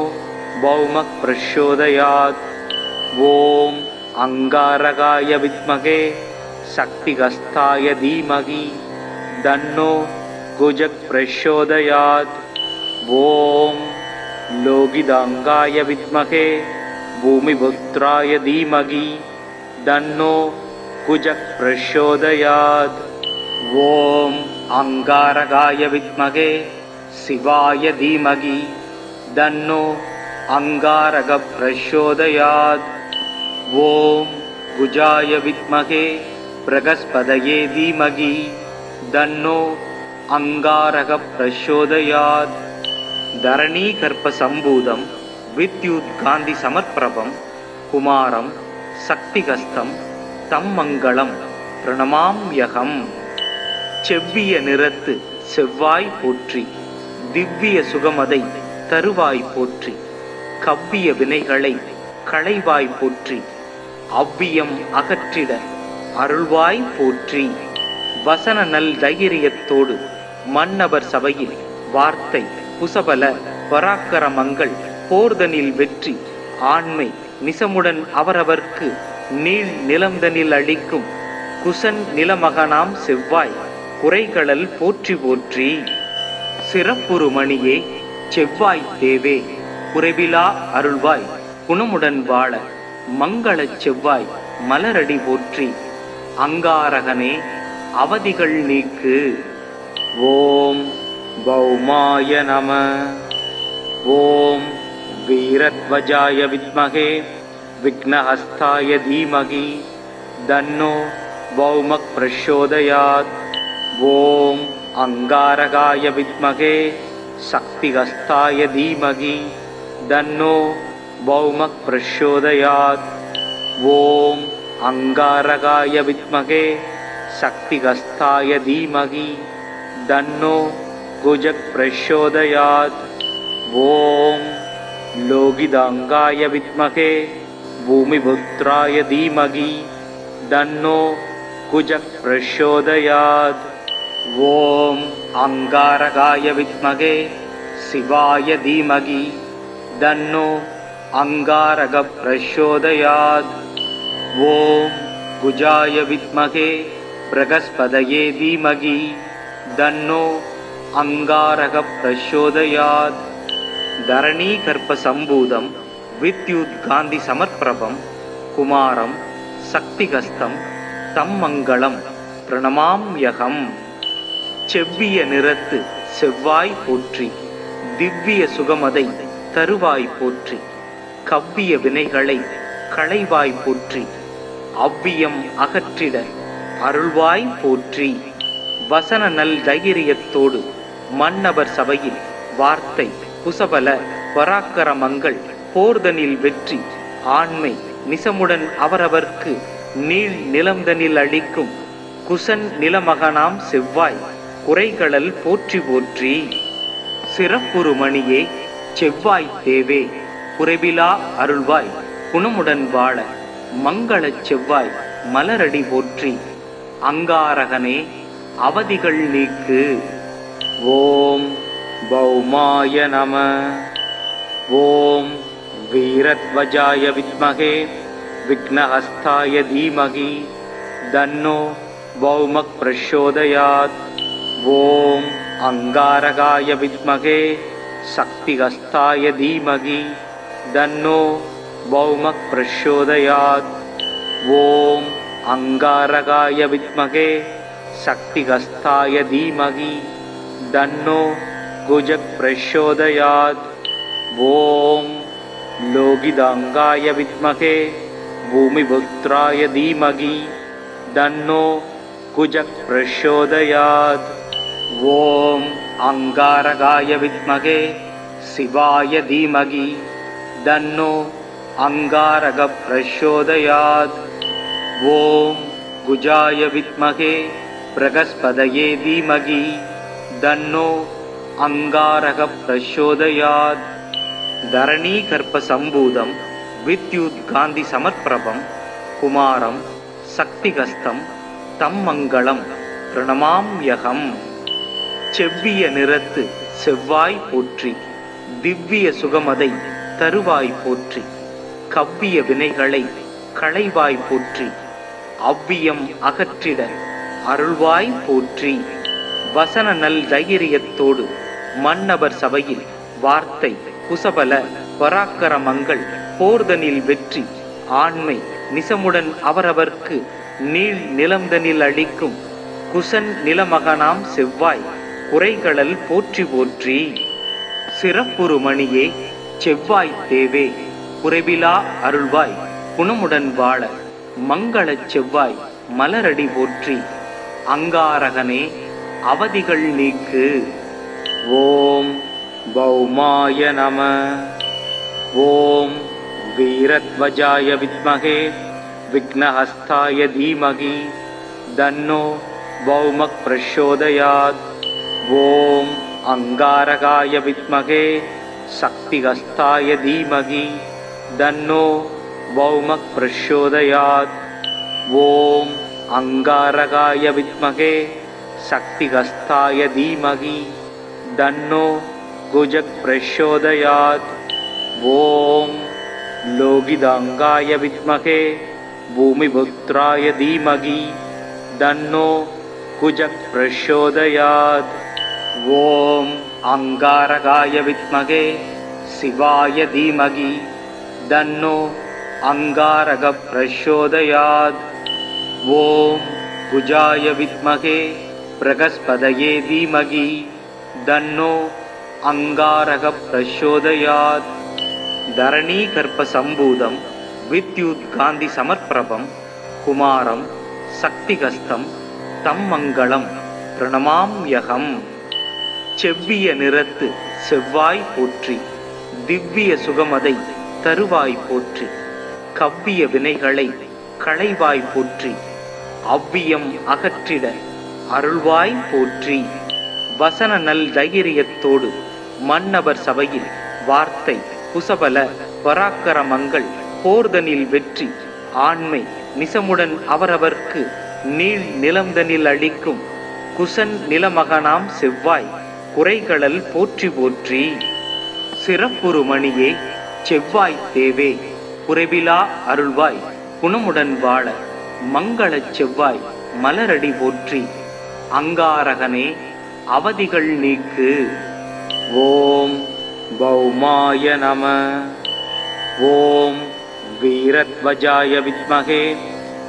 பௌமக் பிரச்சோதயாத். ஓம் அங்காரகாய வித்மகே சக்திஹஸ்தாய தீமகி தன்னோ குஜக் பிரச்சோதயாத். ஓம் லோகிதாங்காய வித்மகே பூமிபுத்ராய தீமகி தன்னோ குஜக் பிரச்சோதயாத். ஓம் அங்காரகாய வித்மகே சிவாய தீமகி தன்னோ அங்காரக பிரச்சோதயாத். ஓம் குஜாய வித்மகே பிரகஸ்பதயே தீமகி தன்னோ அங்காரக பிரச்சோதயாத். தரணீகர்ப்ப சம்பூதம் வித்யுத் காந்தி சமர்ப்பிரபம் குமாரம் சக்திகஸ்தம் தம் மங்களம் பிரணமாம்யகம். செவ்விய நிறத்து செவ்வாய் போற்றி. திவ்ய சுகமதை தருவாய் போற்றி. கவ்விய வினைகளை களைவாய் போற்றி. அவ்வியம் அகற்றிட அருள்வாய் போற்றி. வசன நல் தைரியத்தோடு மன்னவர் சபையில் வார்த்தை புசபல பராக்கரமங்கள் போர்தனில் வெற்றி ஆண்மை நிசமுடன் அவரவர்க்கு நீள் நிலம்தனில் அளிக்கும் குசன் நிலமகனாம் செவ்வாய் குறைகளல் போற்றி போற்றி. சிறப்புறு மணியே செவ்வாய் தேவே குறைவிலா அருள்வாய் குணமுடன் வாழ மங்களச் செவ்வாய் மலரடி போற்றி. அங்காரகனே அவதிகள் நீக்கு. ஓம் பௌமாய நம. ஓம் வீரத்வஜாய வித்மகே விக்னஹஸ்தாய தீமகி தன்னோ பௌமக் பிரச்சோதயாத். ஓம் அங்காரகாய வித்மகே சக்திஹஸ்தாய தீமகி தன்னோ பௌமக் பிரச்சோதயாத். ஓம் அங்காரகாய வித்மகே சக்திஹஸ்தாய தீமகி தன்னோ குஜக் பிரச்சோதயாத். ஓம் லோகிதாங்காய வித்மகே பூமிபுத்ராய தீமகி தன்னோ குஜக் பிரச்சோதயாத். ஓம் அங்காரகாய வித்மகே சிவாய தீமகி தன்னோ அங்காரக பிரச்சோதயாத். ஓம் குஜாய வித்மகே பிரகஸ்பதயே தீமகி தன்னோ அங்காரக பிரச்சோதயாத். தரணீகர்ப்ப சம்பூதம் வித்யுத் காந்தி சமர்ப்பிரபம் குமாரம் சக்திகஸ்தம் தம் மங்களம் பிரணமாம்யகம். செவ்விய நிறத்து செவ்வாய் போற்றி. திவ்ய சுகமதை தருவாய் போற்றி. கவ்விய வினைகளை களைவாய் போற்றி. அவ்வியம் அகற்றிட அருள்வாய் போற்றி. வசன நல் தைரியத்தோடு மன்னவர் சபையில் வார்த்தை புசபல பராக்கரமங்கள் போர்தனில் வெற்றி ஆண்மை நிசமுடன் அவரவர்க்கு நீள் நிலம்தனில் அளிக்கும் குசன் நிலமகனாம் செவ்வாய் குறைகளல் போற்றி போற்றி. சிறப்புறு மணியே செவ்வாய் தேவே குறைவிலா அருள்வாய் குணமுடன் வாழ மங்களச் செவ்வாய் மலரடி போற்றி. அங்காரகனே அவதிகள் நீக்கு. ஓம் பௌமாய நம. ஓம் வீரத்வஜாய வித்மகே விக்னஹஸ்தாய தீமகி தன்னோ பௌமக் பிரச்சோதயாத். ஓம் அங்காரகாய வித்மகே சக்திஹஸ்தாய தீமகி தன்னோ பௌமக் பிரச்சோதயாத். ஓம் அங்காரகாய வித்மகே சக்திஹஸ்தாய தீமகி தன்னோ குஜக் பிரச்சோதயாத். ஓம் லோகிதாங்காய வித்மகே பூமிபுத்ராய தீமகி தன்னோ குஜக் பிரசோதயாத். ஓம் அங்காரகாய வித்மகே சிவாய தீமகி தன்னோ அங்காரக பிரசோதயாத். ஓம் குஜாய வித்மகே பிரகஸ்பதயே தீமகி தன்னோ அங்காரக பிரசோதயாத். தரணீ கர்ப்ப சம்பூதம் வித்யுத் காந்தி சமர்ப்பிரபம் குமாரம் சக்திகஸ்தம் தம் மங்களம் பிரணமாம்யகம். செவ்விய நிறத்து செவ்வாய் போற்றி, திவ்ய சுகமதை தருவாய் போற்றி, கவ்விய வினைகளை களைவாய் போற்றி, அவ்வியம் அகற்றிட அருள்வாய் போற்றி. வசன நல் தைரியத்தோடு மன்னவர் சபையில் வார்த்தை குசபல பராக்கரமங்கள் போர்தனில் வெற்றி ஆண்மை நிசமுடன் அவரவர்க்கு நீள் நிலம்தனில் அளிக்கும் குசன் நிலமகனாம் செவ்வாய் குறைகளல் போற்றி போற்றி. சிறப்புறு மணியே செவ்வாய் தேவே குறைவிலா அருள்வாய் குணமுடன் வாழ மங்களச் செவ்வாய் மலரடி போற்றி. அங்காரகனே அவதிகள் நீக்கு. ஓம் பௌமாய நம. ஓம் வீரத்வஜாய வித்மகே விக்னஹஸ்தாய தீமகி தன்னோ பௌமக் பிரசோதயாத். ஓம் அங்காரகாய வித்மகே சக்திஹஸ்தாய தீமகி தன்னோ பௌமக் பிரசோதயாத். ஓம் அங்காரகாய வித்மகே சக்திஹஸ்தாய தீமகி தன்னோ குஜக் பிரசோதயாத். ஓம் லோகிதாங்காய வித்மகே பூமிபுத்ராய தீமகி தன்னோ குஜக் பிரசோதயாத். ஓம் அங்காரகாய வித்மகே சிவாய தீமகி தன்னோ அங்காரக பிரசோதயாத். ஓம் குஜாய வித்மகே பிரகஸ்பதயே தீமகி தன்னோ அங்காரக பிரசோதயாத். தரணீ கர்ப்ப சம்பூதம் வித்யுத் காந்தி சமர்ப்பிரபம் குமாரம் சக்திகஸ்தம் தம் மங்களம் பிரணமாம்யகம். செவ்விய நிறத்து செவ்வாய் போற்றி, திவ்ய சுகமதை தருவாய் போற்றி, கவ்விய வினைகளை களைவாய் போற்றி, அவ்வியம் அகற்றிட அருள்வாய் போற்றி. வசன நல் தைரியத்தோடு மன்னவர் சபையில் வார்த்தை குசபல பராக்கரமங்கள் போர்தனில் வெற்றி ஆண்மை நிசமுடன் அவரவர்க்கு நீள் நிலம்தனில் அளிக்கும் குசன் நிலமகனாம் செவ்வாய் குறைகளல் போற்றி போற்றி. சிறப்புறு மணியே செவ்வாய் தேவே குறைவிலா அருள்வாய் குணமுடன் வாழ மங்களச் செவ்வாய் மலரடி போற்றி. அங்காரகனே அவதிகள் நீக்கு. ஓம் பௌமாய நம. ஓம் வீரத்வஜாய வித்மகே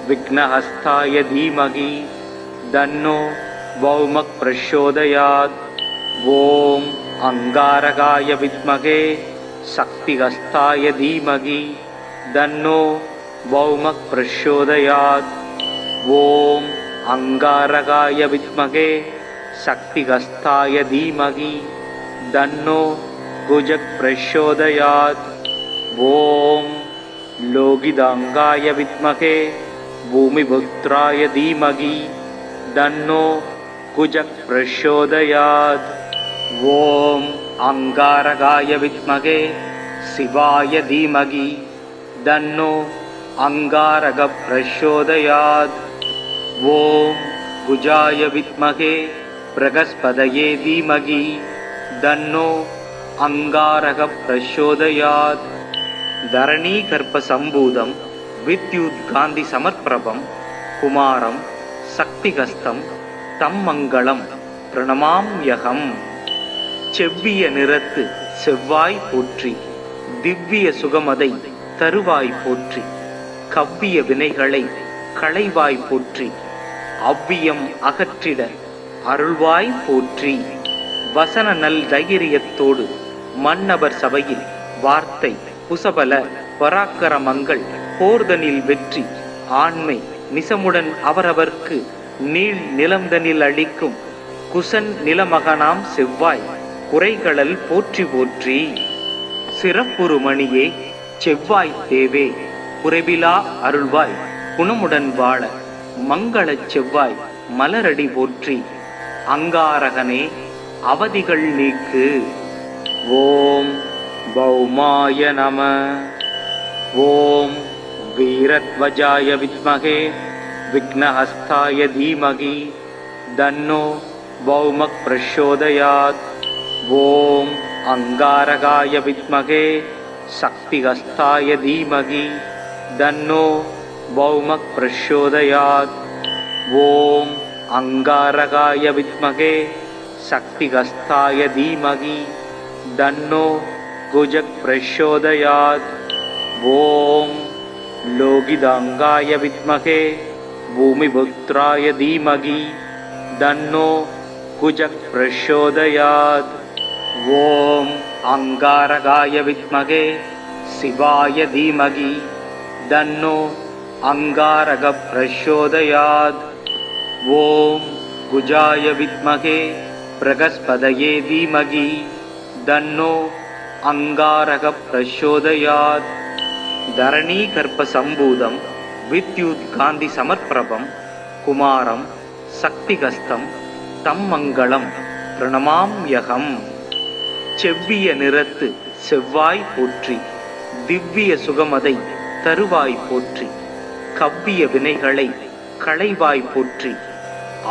விக்னஹஸ்தாய தீமகி தன்னோ பௌமக் பிரசோதயாத். ஓம் அங்காரகாய வித்மகே சக்திஹஸ்தாய தீமகி தன்னோ பௌமக் பிரசோதயாத். ஓம் அங்காரகாய வித்மகே சக்திஹஸ்தாய தீமகி தன்னோ குஜக் பிரசோதயாத். ஓம் லோகிதாங்காய வித்மகே பூமிபுத்ராய தீமகி தன்னோ குஜக் பிரசோதயாத். ஓம் அங்காரகாய வித்மகே சிவாய தீமகி தன்னோ அங்காரக பிரசோதயாத். ஓம் குஜாய வித்மகே பிரகஸ்பதயே தீமகி தன்னோ அங்காரக பிரசோதயாத். தரணீ கர்ப்ப சம்பூதம் வித்யுத் காந்தி சமர்ப்பிரபம் குமாரம் சக்திகஸ்தம் தம் மங்களம் பிரணமாம்யகம். செவ்விய நிறத்து செவ்வாய் போற்றி, திவ்ய சுகமதை தருவாய் போற்றி, கவ்விய வினைகளை களைவாய் போற்றி, அவ்வியம் அகற்றிட அருள்வாய் போற்றி. வசன நல் தைரியத்தோடு மன்னவர் சபையில் வார்த்தை குசபல பராக்கரமங்கள் போர்தனில் வெற்றி ஆண்மை நிசமுடன் அவரவர்க்கு நீள் நிலம்தனில் அளிக்கும் குசன் நிலமகனாம் செவ்வாய் குறைகளல் போற்றி போற்றி. சிறப்புறு மணியே செவ்வாய் தேவே குறைவிலா அருள்வாய் குணமுடன் வாழ மங்களச் செவ்வாய் மலரடி போற்றி. அங்காரகனே அவதிகள் நீக்கு. ஓம் பௌமாய நம. ஓம் வீரத்வஜாய வித்மகே விக்னஹஸ்தாய தீமகி தன்னோ பௌமக் பிரச்சோதயாத். ஓம் அங்காரகாய வித்மகே சக்திஹஸ்தாய தீமகி தன்னோ பௌமக் பிரச்சோதயாத். ஓம் அங்காரகாய வித்மகே சக்திஹஸ்தாய தீமகி தன்னோ குஜக் பிரச்சோதயாத். ஓம் லோகிதாங்காய வித்மகே பூமிபுத்ராய தீமகி தன்னோ குஜக் பிரச்சோதயாத். ஓம் அங்காரகாய வித்மகே சிவாய தீமகி தன்னோ அங்காரக பிரச்சோதயாத். ஓம் குஜாய வித்மகே பிரகஸ்பதயே தீமகி தன்னோ அங்காரக பிரச்சோதயாத். தரணீ கர்ப்ப சம்பூதம் வித்யுத் காந்தி சமர்ப்பிரபம் குமாரம் சக்திகஸ்தம் தம் மங்களம் பிரணமாம்யகம். செவ்விய நிறத்து செவ்வாய் போற்றி. திவ்ய சுகமதை தருவாய் போற்றி. கவ்விய வினைகளை களைவாய் போற்றி.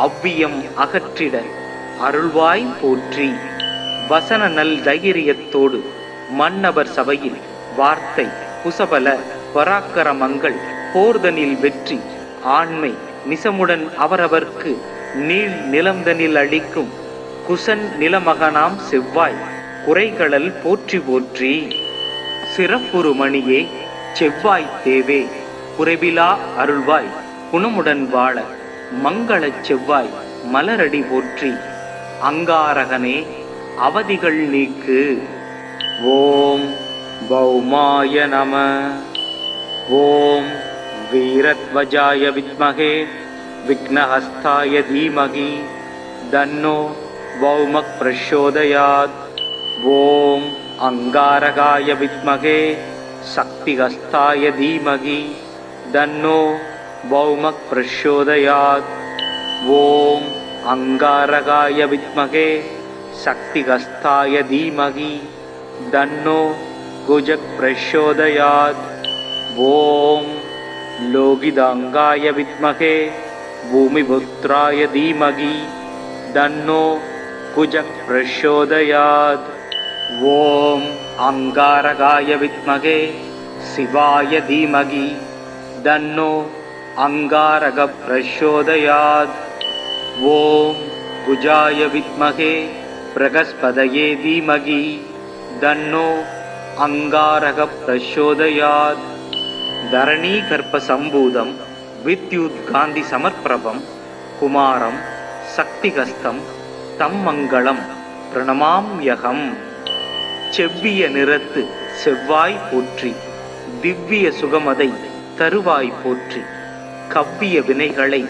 அவ்வியம் அகற்றிட அருள்வாய் போற்றி. வசன நல் தைரியத்தோடு மன்னவர் சபையில் வார்த்தை குசபல பராக்கரமங்கள் போர்தனில் வெற்றி ஆண்மை நிசமுடன் அவரவர்க்கு நீள் நிலம்தனில் அளிக்கும் குசன் நிலமகனாம் செவ்வாய் குறைகளல் போற்றி போற்றி. சிறப்புறு மணியே செவ்வாய் தேவே குறைவிலா அருள்வாய் குணமுடன் வாழ மங்களச் செவ்வாய் மலரடி போற்றி. அங்காரகனே அவதிகள் நீக்கு. ஓம் பௌமாய நம. ஓம் வீரத்வஜாய வித்மகே விக்னஹஸ்தாய தீமகி தன்னோ பௌமக் பிரச்சோதயாத். ஓம் அங்காரகாய வித்மகே சக்திஹஸ்தாய தீமகி தன்னோ பௌமக் பிரச்சோதயாத். ஓம் அங்காரகாய வித்மகே சக்திஹஸ்தாய தீமகி தன்னோ குஜக் பிரச்சோதயாத். ஓம் லோகிதாங்காய வித்மகே பூமிபுத்ராய தீமகி தன்னோ குஜக் பிரச்சோதயாத். ஓம் அங்காரகாய வித்மகே சிவாய தீமகி தன்னோ அங்காரக பிரச்சோதயாத். ஓம் குஜாய வித்மகே பிரகஸ்பதயே தீமகி தன்னோ அங்காரக பிரச்சோதயாத். தரணீ கர்ப்ப சம்பூதம் வித்யுத் காந்தி சமர்ப்பிரபம் குமாரம் சக்திகஸ்தம் தம் மங்களம் பிரணமாம்யகம். செவ்விய நிறத்து செவ்வாய் போற்றி. திவ்ய சுகமதை தருவாய் போற்றி. கவ்விய வினைகளை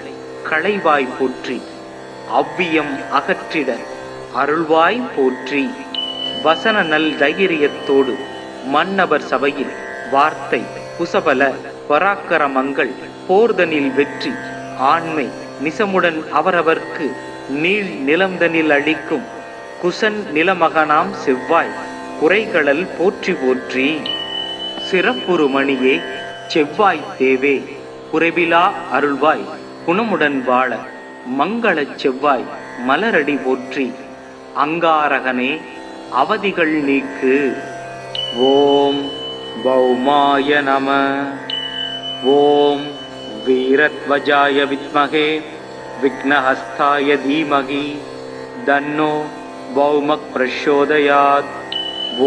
களைவாய் போற்றி. அவ்வியம் அகற்றிட அருள்வாய் போற்றி. வசன நல் தைரியத்தோடு மன்னவர் சபையில் வார்த்தை குசபல பராக்கரமங்கள் போர்தனில் வெற்றி ஆண்மை நிசமுடன் அவரவர்க்கு நீள் நிலம்தனில் அளிக்கும் குசன் நிலமகனாம் செவ்வாய் குறைகளல் போற்றி போற்றி. சிறப்புறு மணியே செவ்வாய் தேவே குறைவிலா அருள்வாய் குணமுடன் வாழ மங்களச் செவ்வாய் மலரடி போற்றி. அங்காரகனே அவதிகள் நீக்கு. ஓம் பௌமாய நம. ஓம் வீரத்வஜாய வித்மகே விக்னஹஸ்தாய தீமகி தன்னோ பௌமக் பிரச்சோதயாத்.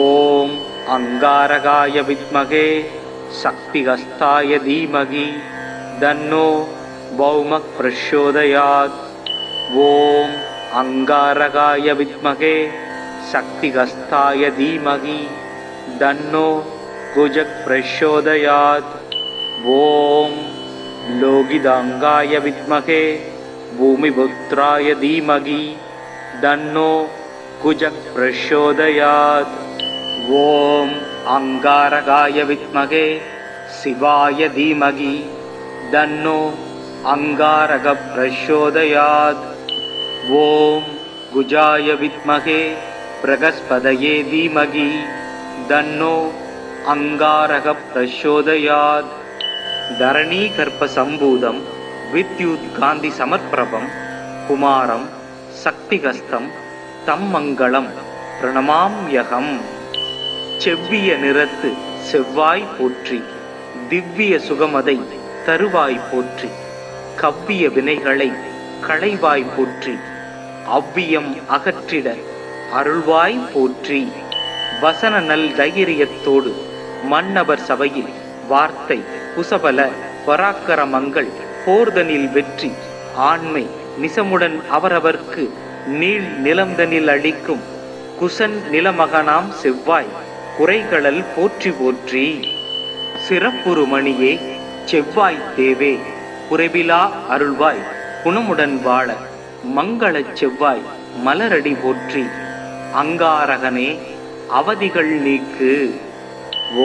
ஓம் அங்காரகாய வித்மகே சக்திஹஸ்தாய தீமகி தன்னோ பௌமக் பிரச்சோதயாத். ஓம் அங்காரகாய வித்மகே சக்திஹஸ்தாய தீமகி தன்னோ குஜக் பிரச்சோதயாத். ஓம் லோகிதாங்காய வித்மகே பூமிபுத்ராய தீமகி தன்னோ குஜக் பிரச்சோதயாத். ஓம் அங்காரகாய வித்மகே சிவாய தீமகி தன்னோ அங்காரக பிரச்சோதயாத். ஓம் குஜாய வித்மகே பிரகஸ்பதயே தீமகி தன்னோ அங்காரக பிரச்சோதயாத். தரணீகர்ப்ப சம்பூதம் வித்யுத் காந்தி சமர்ப்பிரபம் குமாரம் சக்திகஸ்தம் தம் மங்களம் பிரணமாம்யகம். செவ்விய நிறத்து செவ்வாய் போற்றி, திவ்ய சுகமதை தருவாய் போற்றி, கவ்விய வினைகளை களைவாய் போற்றி, அவ்வியம் அகற்றிட அருள்வாய் போற்றி. வசன நல் தைரியத்தோடு மன்னவர் சபையில் வார்த்தை குசபல பராக்கரமங்கள் போர்தனில் வெற்றி ஆண்மை நிசமுடன் அவரவர்க்கு நீள் நிலம்தனில் அளிக்கும் குசன் நிலமகனாம் செவ்வாய் குறைகளல் போற்றி போற்றி. சிறப்புறு மணியே செவ்வாய் தேவே குறைவிலா அருள்வாய் குணமுடன் வாழ மங்களச் செவ்வாய் மலரடி போற்றி. அங்காரகனே அவதிகள் நீக்கு.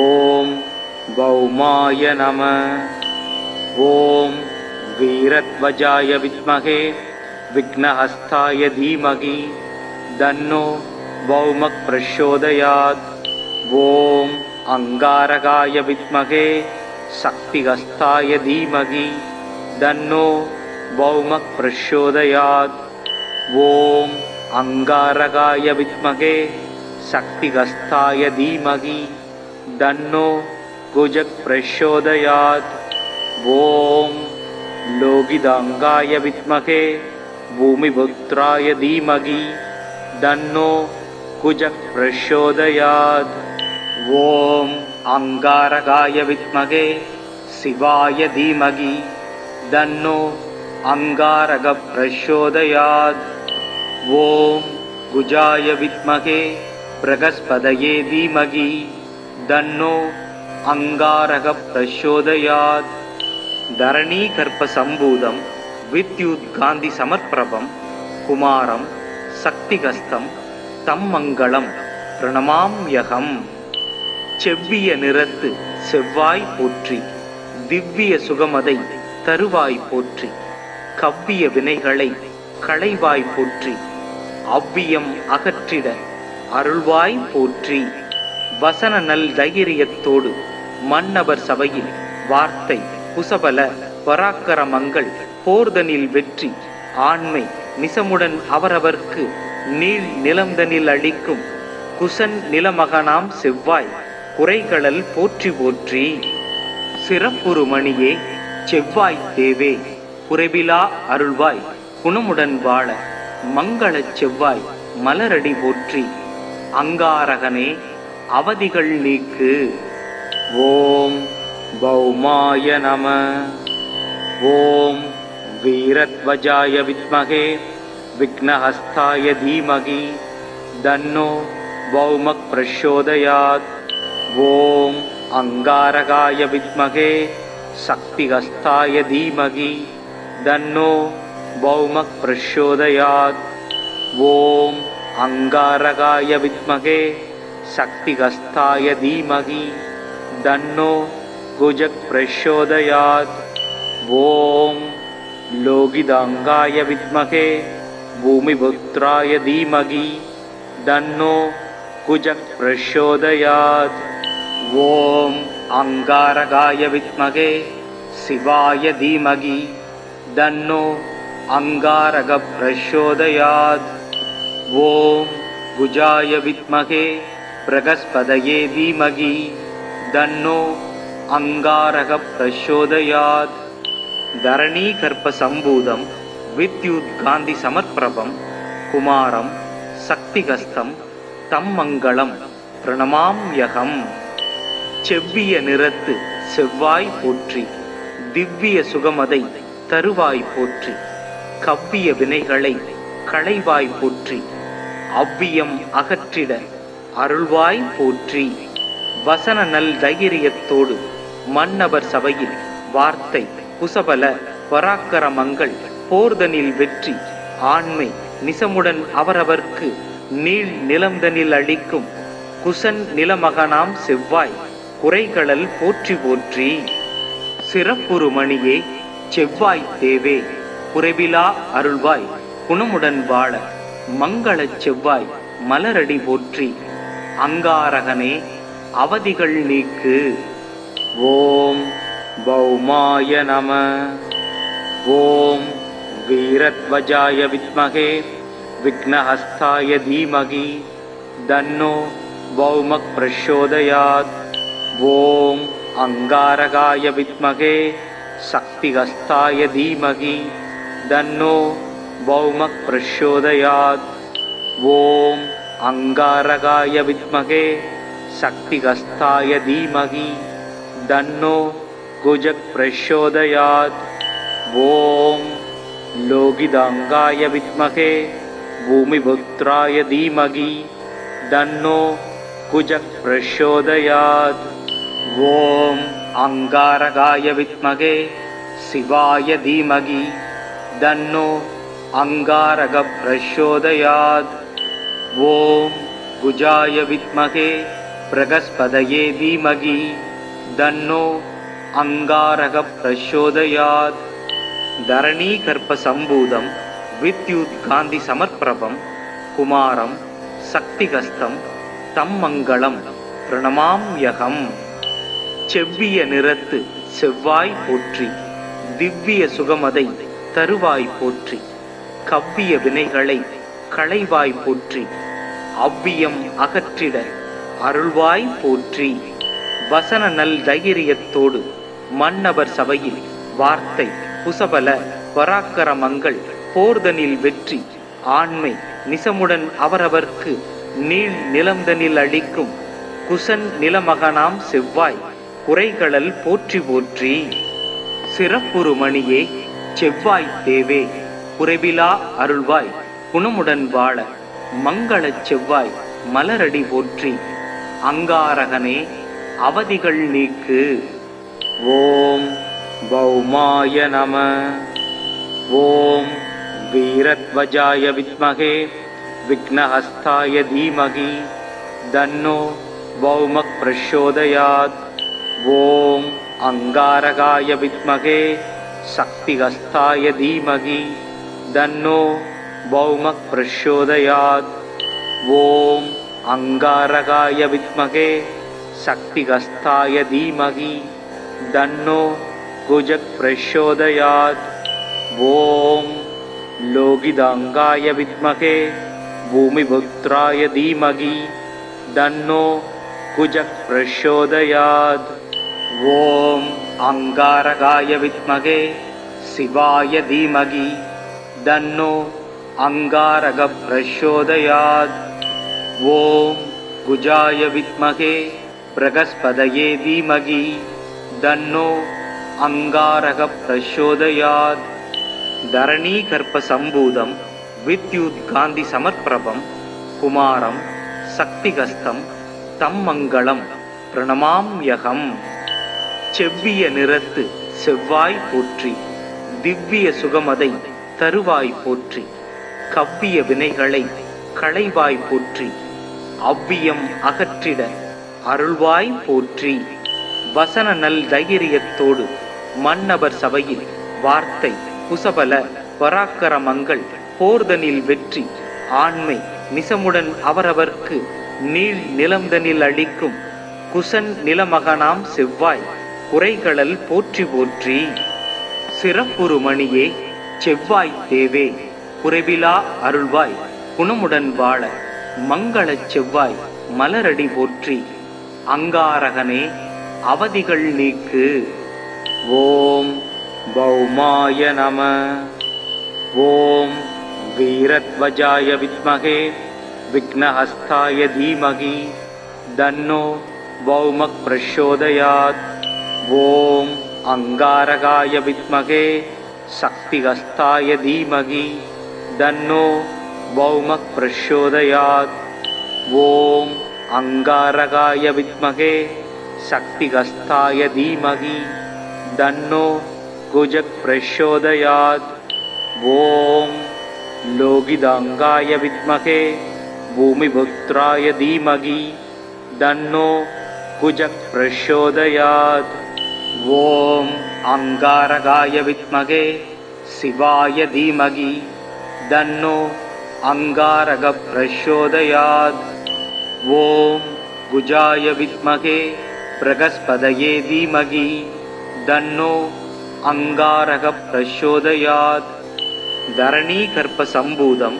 ஓம் பௌமாய நம. ஓம் வீரத்வஜாய வித்மகே விக்னஹஸ்தாய தீமகி தன்னோ பௌமக் பிரச்சோதயாத். ஓம் அங்காரகாய வித்மகே சக்திஹஸ்தாய தீமகி தன்னோ பௌமக் பிரச்சோதயாத். ஓம் அங்காரகாய வித்மகே சக்திஹஸ்தாய தீமகி தன்னோ குஜக் பிரச்சோதயாத். ஓம் லோகிதாங்காய வித்மகே பூமிபுத்ராய தீமகி தன்னோ குஜக் பிரச்சோதயாத். ஓம் அங்காரகாய வித்மகே சிவாய தீமகி தன்னோ அங்காரக பிரச்சோதயாத். ஓம் குஜாய வித்மகே பிரகஸ்பதயே தீமகி தன்னோ அங்காரக பிரச்சோதயாத். தரணீகர்ப்ப சம்பூதம் வித்யுத் காந்தி சமர்ப்பிரபம் குமாரம் சக்திகஸ்தம் தம் மங்களம் பிரணமாம்யகம். செவ்விய நிறத்து செவ்வாய் போற்றி, திவ்ய சுகமதை தருவாய் போற்றி, கவ்விய வினைகளை களைவாய் போற்றி, அவ்வியம் அகற்றிட அருள்வாய் போற்றி. வசன நல் தைரியத்தோடு மன்னவர் சபையில் வார்த்தை குசபல பராக்கரமங்கள் போர்தனில் வெற்றி ஆண்மை நிசமுடன் அவரவர்க்கு நீள் நிலம்தனில் அளிக்கும் குசன் நிலமகனாம் செவ்வாய் குறைகளல் போற்றி போற்றி. சிறப்புறு மணியே செவ்வாய் தேவே குறைவிலா அருள்வாய் குணமுடன் வாழ மங்களச் செவ்வாய் மலரடி போற்றி. அங்காரகனே அவதிகள் நீக்கு. ஓம் பௌமாய நம. ஓம் வீரத்வஜாய வித்மகே விக்னஹஸ்தாய தீமகி தன்னோ பௌமக் பிரச்சோதயாத். ஓம் அங்காரகாய வித்மகே சக்திஹஸ்தாய தீமகி தன்னோ பௌமக் பிரச்சோதயாத். ஓம் அங்காரகாய வித்மகே சக்திஹஸ்தாய தீமகி தன்னோ குஜக் பிரச்சோதயாத். ஓம் லோகிதாங்காய வித்மகே பூமிபுத்ராய தீமகி தன்னோ குஜக் பிரச்சோதயாத். ஓம் அங்காரகாய வித்மகே சிவாய தீமகி தன்னோ அங்காரக பிரச்சோதயாத். ஓம் குஜாய வித்மகே பிரகஸ்பதயே தீமகி தன்னோ அங்காரக பிரச்சோதயாத். தரணீகர்ப்ப சம்பூதம் வித்யுத் காந்தி சமர்ப்பிரபம் குமாரம் சக்திகஸ்தம் தம் மங்களம் பிரணமாம்யகம். செவ்விய நிறத்து செவ்வாய் போற்றி, திவ்ய சுகமதை தருவாய் போற்றி, கவ்விய வினைகளை களைவாய் போற்றி, அவ்வியம் அகற்றிட அருள்வாய் போற்றி. வசன நல் தைரியத்தோடு மன்னவர் சபையில் வார்த்தை குசபல பராக்கிரமங்கள் போர்தனில் வெற்றி ஆண்மை நிசமுடன் அவரவர்க்கு நீள் நிலம்தனில் அளிக்கும் குசன் நிலமகனாம் செவ்வாய் குறைகளல் போற்றி போற்றி. சிறப்புறு மணியே செவ்வாய் தேவே குறைவிலா அருள்வாய் குணமுடன் வாழ மங்களச் செவ்வாய் மலரடி போற்றி. அங்காரகனே அவதிகள் நீக்கு. ஓம் பௌமாய நம. ஓம் வீரத்வஜாய வித்மகே விக்னஹஸ்தாய தீமகி தன்னோ பௌமக் பிரச்சோதயாத். ஓம் அங்காரகாய வித்மகே சக்திஹஸ்தாய தீமகி தன்னோ பௌமக் பிரச்சோதயாத். ஓம் அங்காரகாய வித்மகே சக்திஹஸ்தாய தீமகி தன்னோ குஜக் பிரச்சோதயாத். ஓம் லோகிதாங்காய வித்மகே பூமிபுத்ராய தீமகி தன்னோ குஜக் பிரச்சோதயாத். ஓம் அங்காரகாய வித்மகே சிவாய தீமகி தன்னோ அங்காரக பிரச்சோதயாத். ஓம் குஜாய வித்மகே பிரகஸ்பதயே தீமகி தன்னோ அங்காரக பிரச்சோதயாத். தரணீகர்ப்ப சம்பூதம் வித்யுத் காந்தி சமர்ப்பிரபம் குமாரம் சக்திகஸ்தம் தம் மங்களம் பிரணமாம்யகம். செவ்விய நிறத்து செவ்வாய் போற்றி திவ்ய சுகமதை தருவாய் போற்றி. கவ்விய வினைகளை களைவாய் போற்றி அவ்வியம் அகற்றிட அருள்வாய் போற்றி. வசன நல் தைரியத்தோடு மன்னவர் சபையில் வார்த்தை குசபல பராக்கிரமங்கள் போர்தனில் வெற்றி ஆண்மை நிசமுடன் அவரவர்க்கு நீள் நிலம்தனில் அளிக்கும் குசன் நிலமகனாம் செவ்வாய் குறைகளல் போற்றி போற்றி. சிறப்புறு மணியே செவ்வாய் தேவே குறைவிலா அருள்வாய் குணமுடன் வாழ மங்களச் செவ்வாய் மலரடி போற்றி. அங்காரகனே அவதிகள் நீக்கு. ஓம் பௌமாய நம. ஓம் வீரத்வஜாய வித்மகே விக்னஹஸ்தாய தீமகி தன்னோ பௌமக் பிரச்சோதயாத். ஓம் அங்காரகாய வித்மகே சக்திஹஸ்தாய தீமகி தன்னோ பௌமக் பிரச்சோதயாத். ஓம் அங்காரகாய வித்மகே சக்திஹஸ்தாய தீமகி தன்னோ குஜக் பிரச்சோதயாத். ஓம் லோகிதாங்காய வித்மகே பூமிபுத்ராய தீமகி தன்னோ குஜக் பிரச்சோதயாத். ஓம் அங்காரகாய வித்மகே சிவாய தீமகி தன்னோ அங்காரக பிரச்சோதயாத். ஓம் குஜாய வித்மகே பிரகஸ்பதயே தீமகி தன்னோ அங்காரக பிரச்சோதயாத். தரணீகர்ப்ப சம்பூதம் வித்யுத் காந்தி சமர்ப்பிரபம் குமாரம் சக்திகஸ்தம் தம் மங்களம் பிரணமாம்யகம். செவ்விய நிறத்து செவ்வாய் போற்றி திவ்ய சுகமதை தருவாய் போற்றி. கவ்விய வினைகளை களைவாய் போற்றி அவ்வியம் அகற்றிட அருள்வாய் போற்றி. வசன நல் தைரியத்தோடு மன்னவர் சபையில் வார்த்தை குசபல பராக்கிரமங்கள் போர்தனில் வெற்றி ஆண்மை நிசமுடன் அவரவர்க்கு நீள் நிலம்தனில் அளிக்கும் குசன் நிலமகனாம் செவ்வாய் குறைகளல் போற்றி போற்றி. சிறப்புறு மணியே செவ்வாய் தேவே குறைவிலா அருள்வாய் குணமுடன் வாழ மங்களச் செவ்வாய் மலரடி போற்றி. அங்காரகனே அவதிகள் நீக்கு. ஓம் பௌமாய நம. ஓம் வீரத்வஜாய வித்மகே விக்னஹஸ்தாய தீமகி தன்னோ பௌமக் பிரச்சோதயாத். ஓம் அங்காரகாய வித்மகே சக்திஹஸ்தாய தீமகி தன்னோ பௌமக் பிரச்சோதயாத். ஓம் அங்காரகாய வித்மகே சக்திஹஸ்தாய தீமகி தன்னோ குஜக் பிரச்சோதயாத். ஓம் லோகிதாங்காய வித்மகே பூமிபுத்ராய தீமகி தன்னோ குஜக் பிரச்சோதயாத். ஓம் அங்காரகாய வித்மகே சிவாய தீமகி தன்னோ அங்காரக பிரச்சோதயாத். ஓம் குஜாய வித்மகே பிரகஸ்பதயே தீமகி தன்னோ அங்காரக பிரச்சோதயாத். தரணீகர்ப்ப சம்பூதம்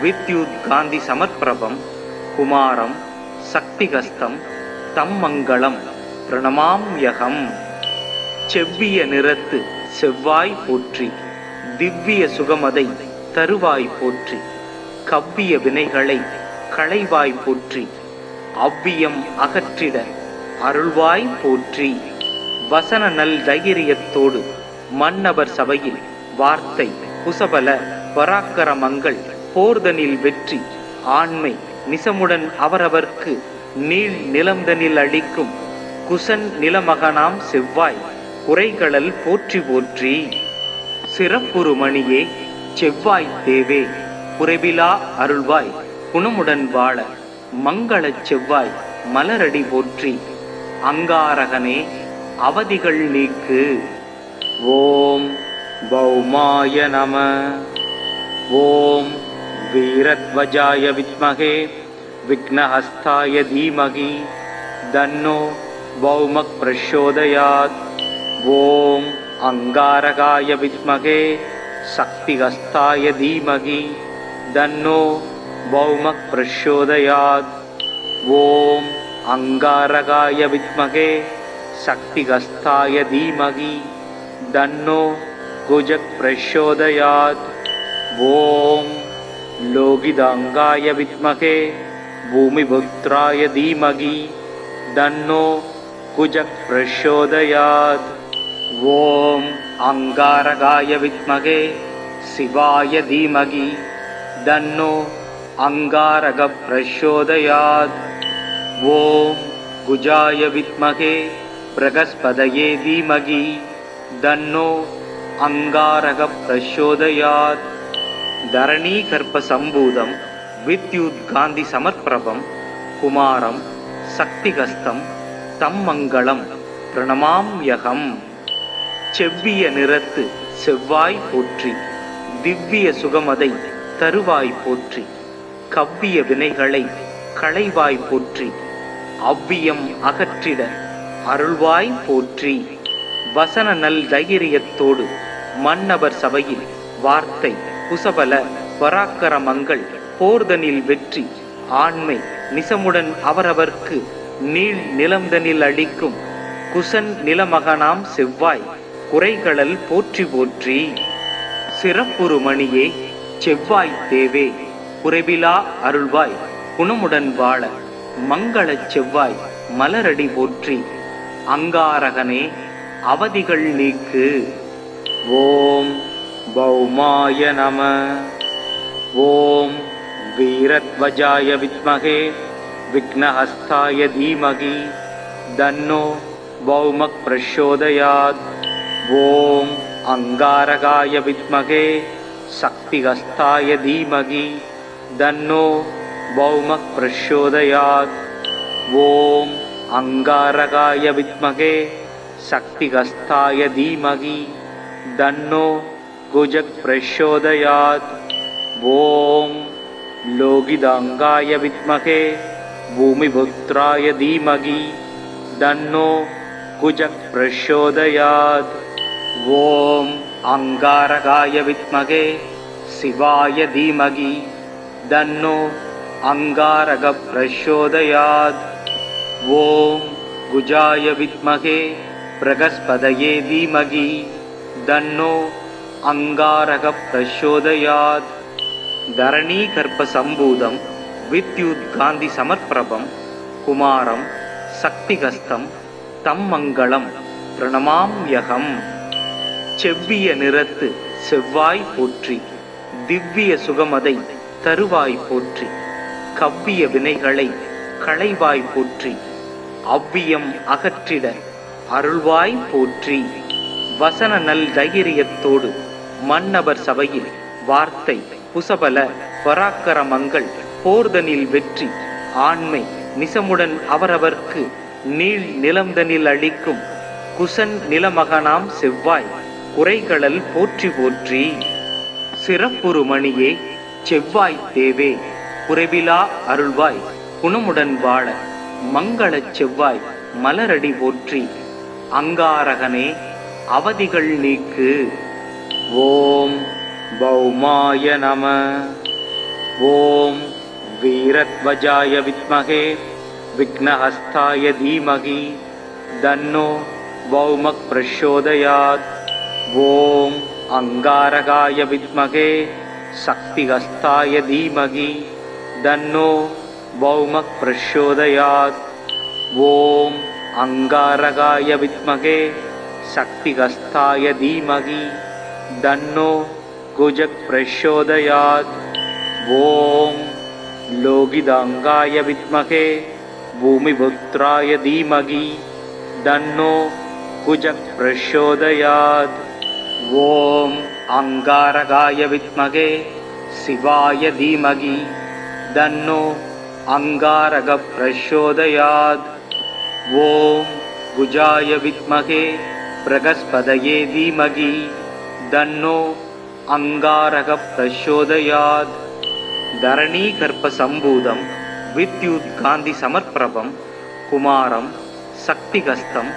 வித்யுத் காந்தி சமர்ப்பிரபம் குமாரம் சக்திகஸ்தம் தம் மங்களம் பிரணமாம்யகம். செவ்விய நிறத்து செவ்வாய் போற்றி, திவ்ய சுகமதை தருவாய் போற்றி, கவ்விய வினைகளை களைவாய் போற்றி, அவ்வியம் அகற்றிட அருள்வாய் போற்றி. வசன நல் தைரியத்தோடு மன்னவர் சபையில் வார்த்தை குசபல பராக்கிரமங்கள் போர்தனில் வெற்றி ஆண்மை நிசமுடன் அவரவர்க்கு நீள் நிலம்தனில் அளிக்கும் குசன் நிலமகனாம் செவ்வாய் குறைகளல் போற்றி போற்றி. சிறப்புறு மணியே செவ்வாய் தேவே குறைவிலா அருள்வாய் குணமுடன் வாழ மங்களச் செவ்வாய் மலரடி போற்றி. அங்காரகனே அவதிகள் நீக்கு. ஓம் பௌமாய நம. ஓம் வீரத்வஜாய வித்மகே விக்னஹஸ்தாய தீமகி தன்னோ பௌமக் பிரச்சோதயாத். ஓம் அங்காரகாய வித்மகே சக்திஹஸ்தாய தீமகி தன்னோ பௌமக் பிரச்சோதயாத். ஓம் அங்காரகாய வித்மகே சக்திஹஸ்தாய தீமகி தன்னோ குஜக் பிரச்சோதயாத். ஓம் லோகிதாங்காய வித்மகே பூமிபுத்ராய தீமகி தன்னோ குஜக் பிரச்சோதயாத். ஓம் அங்காரகாய வித்மகே சிவாய தீமகி தன்னோ அங்காரக பிரச்சோதயாத். ஓம் குஜாய வித்மகே பிரகஸ்பதயே தீமகி தன்னோ அங்காரக பிரச்சோதயாத். தரணீகர்ப்ப சம்பூதம் வித்யுத் காந்தி சமர்ப்பிரபம் குமாரம் சக்திகஸ்தம் தம் மங்களம் பிரணமாம்யகம். செவ்விய நிறத்து செவ்வாய் போற்றி, திவ்ய சுகமதை தருவாய் போற்றி, கவ்விய வினைகளை களைவாய் போற்றி, அவ்வியம் அகற்றிட அருள்வாய் போற்றி. வசன நல் தைரியத்தோடு மன்னவர் சபையில் வார்த்தை குசபல பராக்கிரமங்கள் போர்தனில் வெற்றி ஆண்மை நிசமுடன் அவரவர்க்கு நீள் நிலம்தனில் அளிக்கும் குசன் நிலமகனாம் செவ்வாய் குறைகளல் போற்றி போற்றி. சிறப்புறு மணியே செவ்வாய் தேவே குறைவிலா அருள்வாய் குணமுடன் வாழ மங்களச் செவ்வாய் மலரடி போற்றி. அங்காரகனே அவதிகள் நீக்கு. ஓம் பௌமாய நம. ஓம் வீரத்வஜாய வித்மகே விக்னஹஸ்தாய தீமகி தன்னோ பௌமக் பிரச்சோதயாத். ஓம் அங்காரகாய வித்மகே சக்திஹஸ்தாய தீமகி தன்னோ பௌமக் பிரச்சோதயாத். ஓம் அங்காரகாய வித்மகே சக்திஹஸ்தாய தீமகி தன்னோ குஜக் பிரச்சோதயாத். ஓம் லோகிதாங்காய வித்மகே பூமிபுத்ராய தீமகி தன்னோ குஜக் பிரச்சோதயாத். ஓம் அங்காரகாய வித்மகே சிவாய தீமகி தன்னோ அங்காரக பிரச்சோதயாத். ஓம் குஜாய வித்மகே பிரகஸ்பதயே தீமகி தன்னோ அங்காரக பிரச்சோதயாத். தரணீகர்ப்ப சம்பூதம் வித்யுத் காந்தி சமர்ப்பிரபம் குமாரம் சக்திகஸ்தம் தம் மங்களம் பிரணமாம்யகம். செவ்விய நிறத்து செவ்வாய் போற்றி, திவ்ய சுகமதை தருவாய் போற்றி, கவ்விய வினைகளை களைவாய் போற்றி, அவ்வியம் அகற்றிட அருள்வாய் போற்றி. வசன நல் தைரியத்தோடு மன்னவர் சபையில் வார்த்தை புசபல பராக்கரமங்கள் போர்தனில் வெற்றி ஆண்மை நிசமுடன் அவரவர்க்கு நீள் நிலம்தனில் அளிக்கும் குசன் நிலமகனாம் செவ்வாய் குறைகளல் போற்றி போற்றி. சிறப்புறு மணியே செவ்வாய் தேவே குறைவிலா அருள்வாய் குணமுடன் வாழ மங்களச் செவ்வாய் மலரடி போற்றி. அங்காரகனே அவதிகள் நீக்கு. ஓம் பௌமாய நம. ஓம் வீரத்வஜாய வித்மகே விக்னஹஸ்தாய தீமகி தன்னோ பௌமக் பிரச்சோதயாத். ஓம் அங்காரகாய வித்மகே சக்திஹஸ்தாய தீமகி தன்னோ பௌமக் பிரச்சோதயாத். ஓம் அங்காரகாய வித்மகே சக்திஹஸ்தாய தீமகி தன்னோ குஜக் பிரச்சோதயாத். ஓம் லோகிதாங்காய வித்மகே பூமிபுத்ராய தீமகி தன்னோ குஜக் பிரச்சோதயாத். ஓம் அங்காரகாய வித்மகே சிவாய தீமகி தன்னோ அங்காரக பிரச்சோதயாத். ஓம் குஜாய வித்மகே பிரகஸ்பதயே தீமகி தன்னோ அங்காரக பிரச்சோதயாத். தரணீகர்ப்ப சம்பூதம் வித்யுத் காந்தி சமர்ப்பிரபம் குமாரம் சக்திகஸ்தம்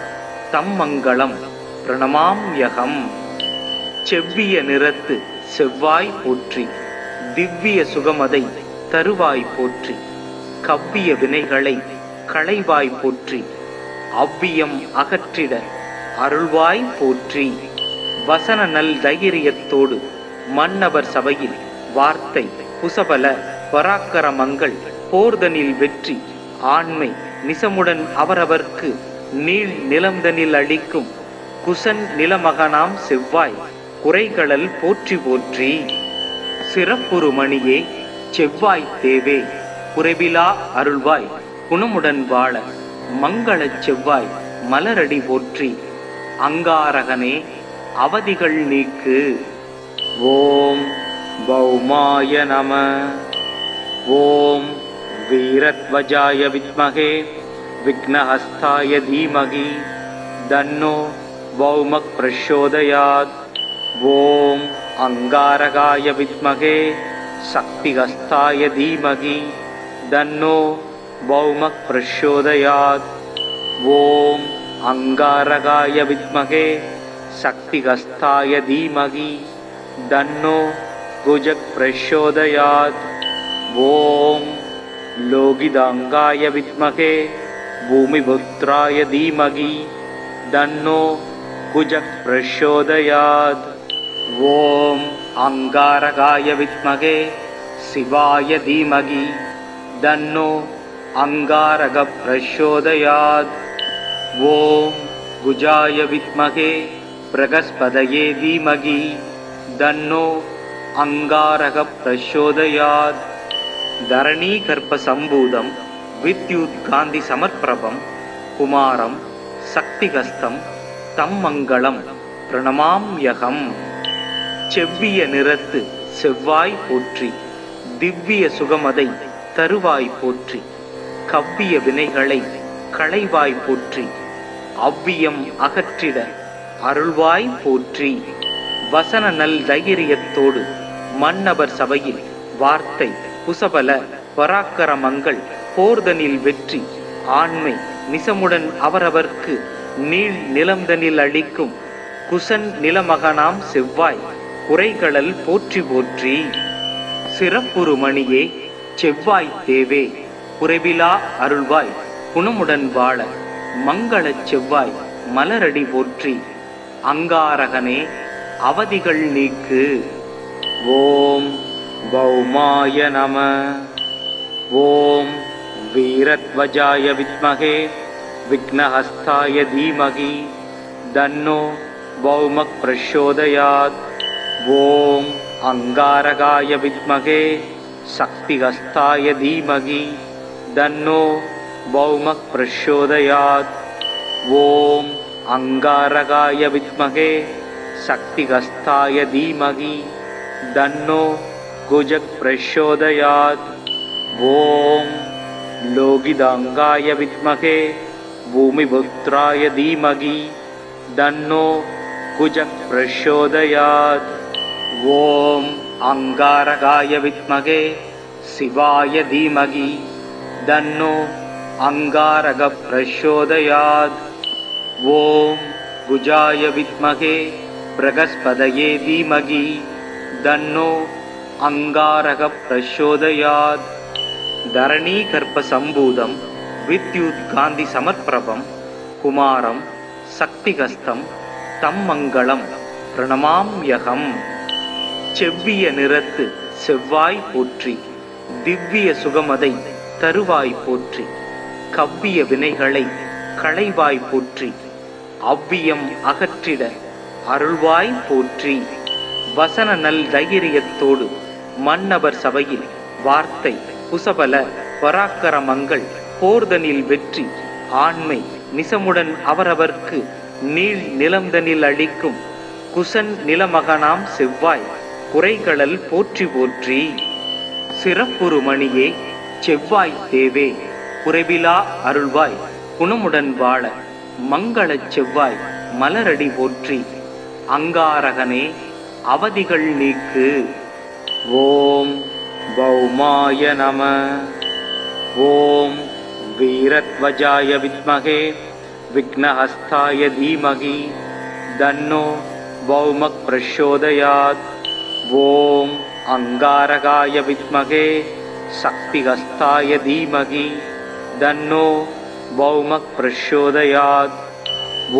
தம் மங்களம் பிரணமாம்யகம். செவ்விய நிறத்து செவ்வாய் போற்றி திவ்ய சுகமதை தருவாய் போற்றி. கவ்விய வினைகளை களைவாய் போற்றி அவ்வியம் அகற்றிட அருள்வாய் போற்றி. வசன நல் தைரியத்தோடு மன்னவர் சபையில் வார்த்தை புசபல பராக்கரமங்கள் போர்தனில் வெற்றி ஆண்மை நிசமுடன் அவரவர்க்கு நீள் நிலம்தனில் அளிக்கும் குசன் நிலமகனாம் செவ்வாய் குறைகளல் போற்றி போற்றி. சிறப்புறு மணியே செவ்வாய் தேவே குறைவிலா அருள்வாய் குணமுடன் வாழ மங்களச் செவ்வாய் மலரடி போற்றி. அங்காரகனே அவதிகள் நீக்கு. ஓம் பௌமாய நம. ஓம் வீரத்வஜாய வித்மகே விக்னஹஸ்தாய தீமகி தன்னோ பௌமக் பிரச்சோதயாத். ஓம் அங்காரகாய வித்மகே சக்திஹஸ்தாய தீமகி தன்னோ பௌமக் பிரச்சோதயாத். ஓம் அங்காரகாய வித்மகே சக்திஹஸ்தாய தீமகி தன்னோ குஜக் பிரச்சோதயாத். ஓம் லோகிதாங்காய வித்மகே பூமிபுத்ராய தீமகி தன்னோ குஜக் பிரச்சோதயாத். ஓம் அங்காரகாய வித்மகே சிவாய தீமகி தன்னோ அங்காரக பிரச்சோதயாத். ஓம் குஜாய வித்மகே பிரகஸ்பதயே தீமகி தன்னோ அங்காரக பிரச்சோதயாத். தரணீகர்ப்ப சம்பூதம் வித்யுத் காந்தி சமர்ப்பிரபம் குமாரம் சக்திகஸ்தம் தம் மங்களம் பிரணமாம்யகம். செவ்விய நிறத்து செவ்வாய் போற்றி திவ்ய சுகமதை தருவாய் போற்றி. கவ்விய வினைகளை களைவாய் போற்றி அவ்வியம் அகற்றிட அருள்வாய் போற்றி. வசன நல் தைரியத்தோடு மன்னவர் சபையில் வார்த்தை புசபல பராக்கரமங்கள் போர்தனில் வெற்றி ஆண்மை நிசமுடன் அவரவர்க்கு நீள் நிலம்தனில் அளிக்கும் குசன் நிலமகனாம் செவ்வாய் குறைகளல் போற்றி போற்றி. சிறப்புறு மணியே செவ்வாய் தேவே குறைவிலா அருள்வாய் குணமுடன் வாழ மங்களச் செவ்வாய் மலரடி போற்றி. அங்காரகனே அவதிகள் நீக்கு. ஓம் பௌமாய நம. ஓம் வீரத்வஜாய வித்மகே விக்னஹஸ்தாய தீமகி தன்னோ பௌமக் பிரச்சோதயாத். ஓம் அங்காரகாய வித்மகே சக்திஹஸ்தாய தீமகி தன்னோ பௌமக் பிரச்சோதயாத். ஓம் அங்காரகாய வித்மகே சக்திகஸ்தாய தீமகி தன்னோ குஜக் பிரச்சோதயாத். ஓம் லோகிதாங்காய வித்மகே பூமிபுத்ராய தீமகி தன்னோ குஜக் பிரச்சோதயாத். ஓம் அங்காரகாய வித்மகே சிவாய தீமகி தன்னோ அங்காரக பிரச்சோதயாத். ஓம் குஜாய வித்மகே பிரகஸ்பதயே தீமகி தன்னோ அங்காரக பிரச்சோதயாத். தரணீகர்ப்ப சம்பூதம் வித்யுத் காந்தி சமர்ப்பிரபம் குமாரம் சக்திகஸ்தம் தம் மங்களம் பிரணமாம்யகம். செவ்விய நிறத்து செவ்வாய் போற்றி, திவ்ய சுகமதை தருவாய் போற்றி, கவ்விய வினைகளை களைவாய் போற்றி, அவ்வியம் அகற்றிட அருள்வாய் போற்றி. வசன நல் தைரியத்தோடு மன்னவர் சபையில் வார்த்தை குசபல பராக்கரமங்கள் போர்தனில் வெற்றி ஆண்மை நிசமுடன் அவரவர்க்கு நீள் நிலம்தனில் அளிக்கும் குசன் நிலமகனாம் செவ்வாய் குறைகளல் போற்றி போற்றி. சிறப்புறு மணியே செவ்வாய் தேவே குறைவிலா அருள்வாய் குணமுடன் வாழ மங்களச் செவ்வாய் மலரடி போற்றி. அங்காரகனே அவதிகள் நீக்கு. ஓம் பௌமாய நம. ஓம் வீரத்வஜாய வித்மகே விக்னஹஸ்தாய தீமகி தன்னோ பௌமக் பிரச்சோதயாத். ஓம் அங்காரகாய வித்மகே சக்திகஸ்தாய தீமகி தன்னோ பௌமக் பிரச்சோதயாத்.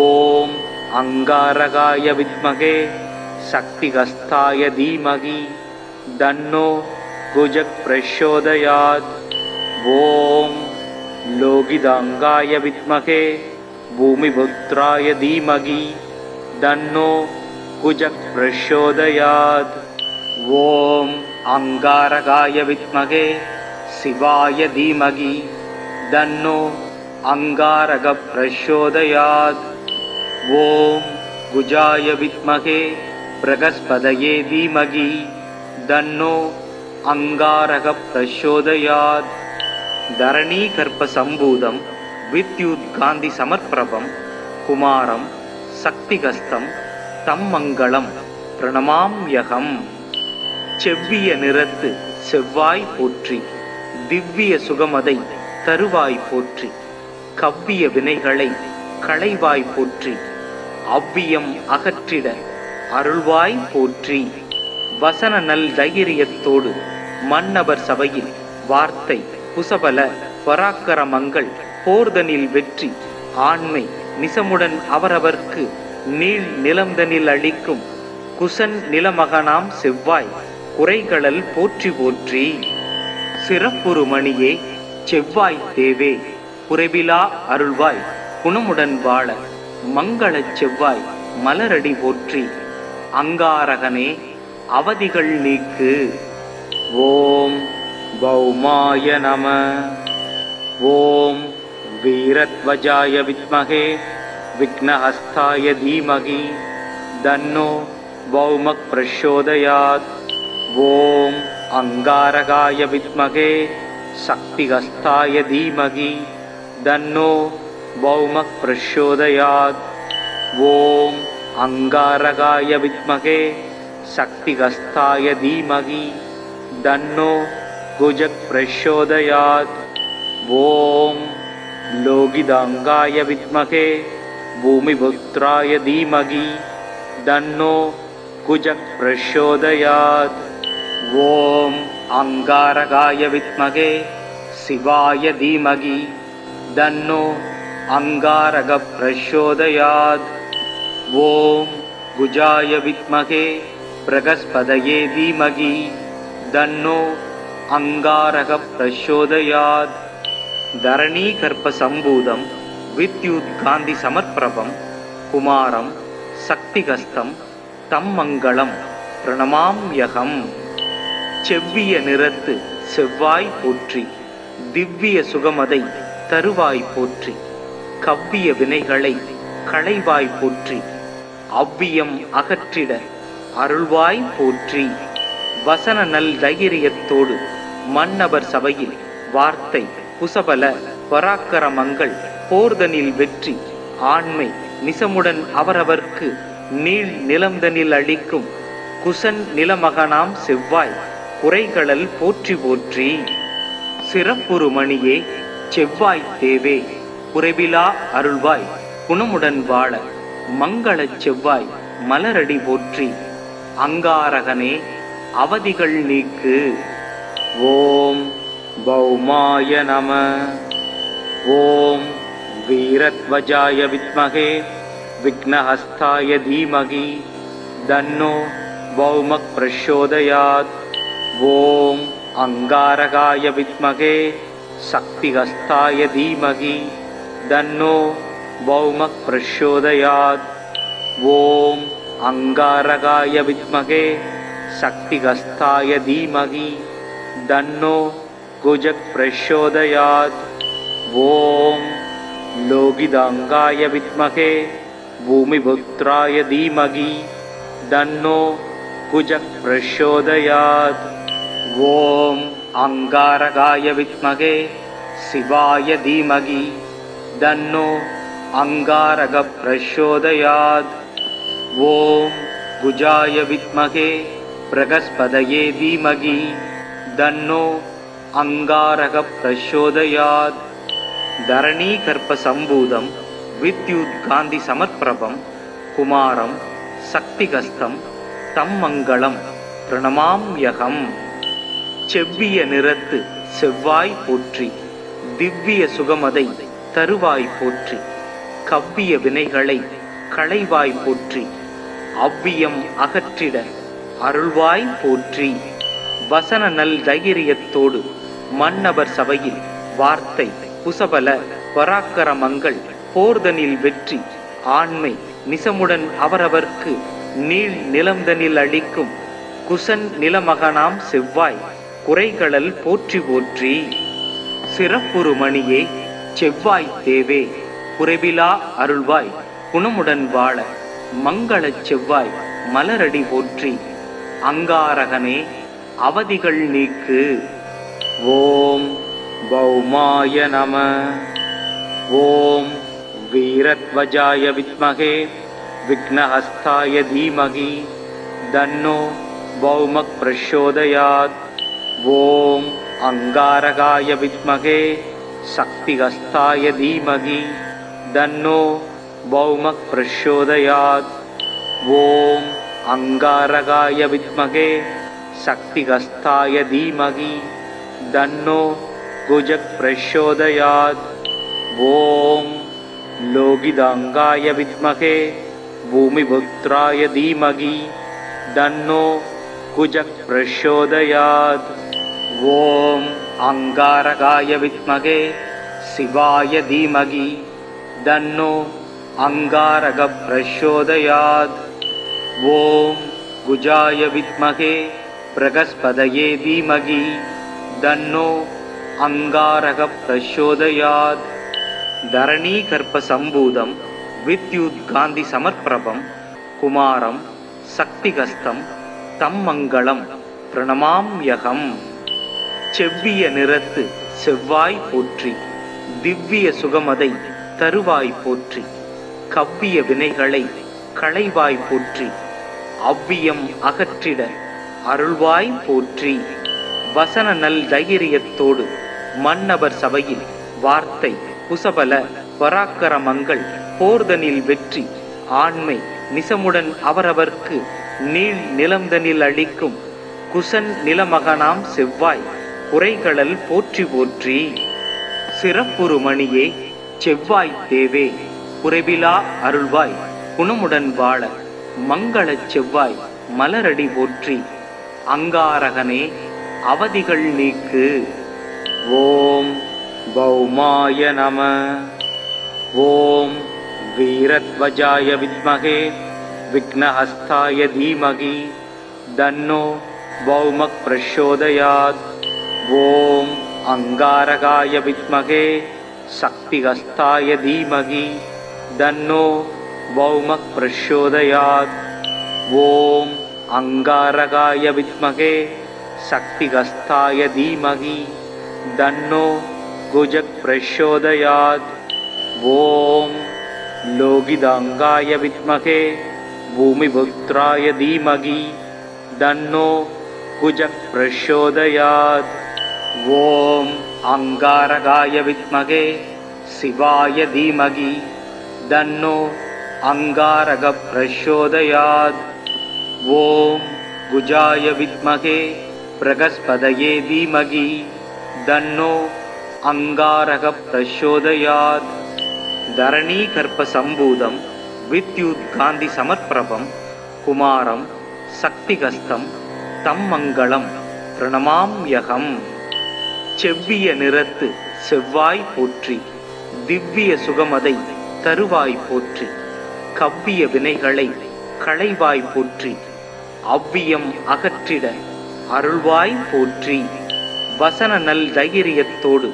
ஓம் அங்காரகாய வித்மகே சக்திகஸ்தாய தீமகி தன்னோ குஜக் பிரச்சோதயாத். ஓம் லோகிதாங்காய வித்மகே பூமிபுத்ராய தீமகி தன்னோ குஜக் பிரச்சோதயாத். ஓம் அங்காரகாய வித்மகே சிவாய தீமகி தன்னோ அங்காரக பிரச்சோதயாத். ஓம் குஜாய வித்மகே பிரகஸ்பதயே தீமகி தன்னோ அங்காரக பிரச்சோதயாத். தரணீகர்ப்ப சம்பூதம் வித்யுத் காந்தி சமர்ப்பிரபம் குமாரம் சக்திகஸ்தம் தம் மங்களம் பிரணமாம்யகம். செவ்விய நிறத்து செவ்வாய் போற்றி, திவ்ய சுகமதை தருவாய் போற்றி, கவ்விய வினைகளை களைவாய் போற்றி, அவ்வியம் அகற்றிட அருள்வாய் போற்றி. வசன நல் தைரியத்தோடு மன்னவர் சபையில் வார்த்தை குசபல பராக்கரமங்கள் போர்தனில் வெற்றி ஆண்மை நிசமுடன் அவரவர்க்கு நீள் நிலம்தனில் அளிக்கும் குசன் நிலமகனாம் செவ்வாய் குறைகளல் போற்றி போற்றி. சிறப்புறு மணியே செவ்வாய் தேவே குறைவிலா அருள்வாய் குணமுடன் வாழ மங்களச் செவ்வாய் மலரடி போற்றி. அங்காரகனே அவதிகள் நீக்கு. ஓம் பௌமாய நம. ஓம் வீரத்வஜாய வித்மகே விக்னஹஸ்தாய தீமகி தன்னோ பௌமக் பிரச்சோதயாத். ஓம் அங்காரகாய வித்மகே சக்திகஸ்தாய தீமகி தன்னோ பௌமக் பிரச்சோதயாத். ஓம் அங்காரகாய வித்மகே சக்திகஸ்தாய தீமகி தன்னோ குஜக் பிரச்சோதயாத். ஓம் லோகிதாங்காய வித்மகே பூமிபுத்ராய தீமகி தன்னோ குஜக் பிரச்சோதயாத். ஓம் அங்காரகாய வித்மகே சிவாய தீமகி தன்னோ அங்காரக பிரச்சோதயாத். ஓம் குஜாய வித்மகே பிரகஸ்பதயே தீமகி தன்னோ அங்காரக பிரச்சோதயாத். தரணீகர்ப்ப சம்பூதம் வித்யுத் காந்தி சமர்ப்பிரபம் குமாரம் சக்திகஸ்தம் தம் மங்களம் பிரணமாம்யகம். செவ்விய நிறத்து செவ்வாய் போற்றி, திவ்ய சுகமதை தருவாய் போற்றி, கவ்விய வினைகளை களைவாய் போற்றி. அவ்வியம் அகற்றிட அருள்வாய் போற்றி. வசன நல் தைரியத்தோடு மன்னவர் சபையில் வார்த்தை குசபல பராக்கரமங்கள் போர்தனில் வெற்றி ஆண்மை நிசமுடன் அவரவர்க்கு நீள் நிலம்தனில் அளிக்கும் குசன் நிலமகனாம் செவ்வாய் குறைகளல் போற்றி போற்றி. சிறப்புறு மணியே செவ்வாய் தேவே குறைவிலா அருள்வாய் குணமுடன் வாழ மங்களச் செவ்வாய் மலரடி போற்றி. அங்காரகனே அவதிகள் நீக்கு. ஓம் பௌமாய நம. ஓம் வீரத்வஜாய வித்மகே விக்னஹஸ்தாய தீமகி தன்னோ பௌமக் பிரச்சோதயாத். ஓம் அங்காரகாய வித்மகே சக்திஹஸ்தாய தீமகி தன்னோ பௌமக் பிரச்சோதயாத். ஓம் அங்காரகாய வித்மகே சக்திஹஸ்தாய தீமகி தன்னோ குஜக் பிரச்சோதயாத். ஓம் லோகிதாங்காய வித்மகே பூமிபுத்ராய தீமகி தன்னோ குஜக் பிரச்சோதயாத். ஓம் அங்காரகாய வித்மகே சிவாய தீமகி தன்னோ அங்காரக பிரச்சோதயாத். ஓம் குஜாய வித்மகே பிரகஸ்பதயே தீமகி தன்னோ அங்காரக பிரச்சோதயாத். தரணீ கர்ப்ப சம்பூதம் வித்யுத் காந்தி சமர்ப்பிரபம் குமாரம் சக்திகஸ்தம் தம் மங்களம் பிரணமாம்யகம். செவ்விய நிறத்து செவ்வாய் போற்றி. திவ்ய சுகமதை தருவாய் போற்றி. கவ்விய வினைகளை களைவாய் போற்றி. அவ்வியம் அகற்றிட அருள்வாய் போற்றி. வசன நல் தைரியத்தோடு மன்னவர் சபையில் வார்த்தை குசபல பராக்கரமங்கள் போர்தனில் வெற்றி ஆண்மை நிசமுடன் அவரவர்க்கு நீள் நிலம்தனில் அளிக்கும் குசன் நிலமகனாம் செவ்வாய் குறைகளல் போற்றி போற்றி. சிறப்புறு மணியே செவ்வாய் தேவே குறைவிலா அருள்வாய் குணமுடன் வாழ மங்களச் செவ்வாய் மலரடி போற்றி. அங்காரகனே அவதிகள் நீக்கு. ஓம் பௌமாய நம. ஓம் வீரத்வஜாய வித்மகே விக்னஹஸ்தாய தீமகி தன்னோ பௌமக் பிரச்சோதயாத். ஓம் அங்காரகாய வித்மகே சக்திஹஸ்தாய தீமகி தன்னோ பௌமக் பிரச்சோதயாத். ஓம் அங்காரகாய வித்மகே சக்திஹஸ்தாய தீமகி தன்னோ குஜக் பிரச்சோதயாத். ஓம் லோகிதாங்காய வித்மகே பூமிபுத்ராய தீமகி தன்னோ குஜக் பிரச்சோதயாத். ஓம் அங்காரகாய வித்மகே சிவாய தீமகி தன்னோ அங்காரக பிரச்சோதயாத். ஓம் குஜாய வித்மகே பிரகஸ்பதயே தீமகி தன்னோ அங்காரக பிரச்சோதயாத். தரணீ கர்ப்ப சம்பூதம் வித்யுத் காந்தி சமர்ப்பிரபம் குமாரம் சக்திகஸ்தம் தம் மங்களம் பிரணமாம்யகம். செவ்விய நிறத்து செவ்வாய் போற்றி. திவ்ய சுகமதை தருவாய் போற்றி. கவ்விய வினைகளை களைவாய் போற்றி. அவ்வியம் அகற்றிட அருள்வாய் போற்றி. வசன நல் தைரியத்தோடு மன்னவர் சபையில் வார்த்தை குசபல பராக்கரமங்கள் போர்தனில் வெற்றி ஆண்மை நிசமுடன் அவரவர்க்கு நீள் நிலம்தனில் அளிக்கும் குசன் நிலமகனாம் செவ்வாய் குறைகளல் போற்றி போற்றி. சிறப்புறு மணியே செவ்வாய் தேவே குறைவிலா அருள்வாய் குணமுடன் வாழ மங்களச் செவ்வாய் மலரடி போற்றி. அங்காரகனே அவதிகள் நீக்கு. ஓம் பௌமாய நம. ஓம் வீரத்வஜாய வித்மகே விக்னஹஸ்தாய தீமகி தன்னோ பௌமக் பிரச்சோதயாத். ஓம் அங்காரகாய வித்மகே சக்திஹஸ்தாய தீமகி தன்னோ பௌமக் பிரச்சோதயாத். ஓம் அங்காரகாய வித்மகே சக்திகஸ்தாய தீமகி தன்னோ குஜக் பிரச்சோதயாத். ஓம் லோகிதாங்காய வித்மகே பூமிபுத்ராய தீமகி தன்னோ குஜக் பிரச்சோதயாத். ஓம் அங்காரகாய வித்மகே சிவாய தீமகி தன்னோ அங்காரக பிரச்சோதயாத். ஓம் குஜாய வித்மகே பிரகஸ்பதயே தீமகி தன்னோ அங்காரக பிரச்சோதயாத். தரணீ கர்ப்ப சம்பூதம் வித்யுத் காந்தி சமர்ப்பிரபம் குமாரம் சக்திகஸ்தம் தம் மங்களம் பிரணமாம்யகம். செவ்விய நிறத்து செவ்வாய் போற்றி, திவ்ய சுகமதை தருவாய் போற்றி, கவ்விய வினைகளை களைவாய் போற்றி, அவ்வியம் அகற்றிட அருள்வாய் போற்றி. வசன நல் தைரியத்தோடு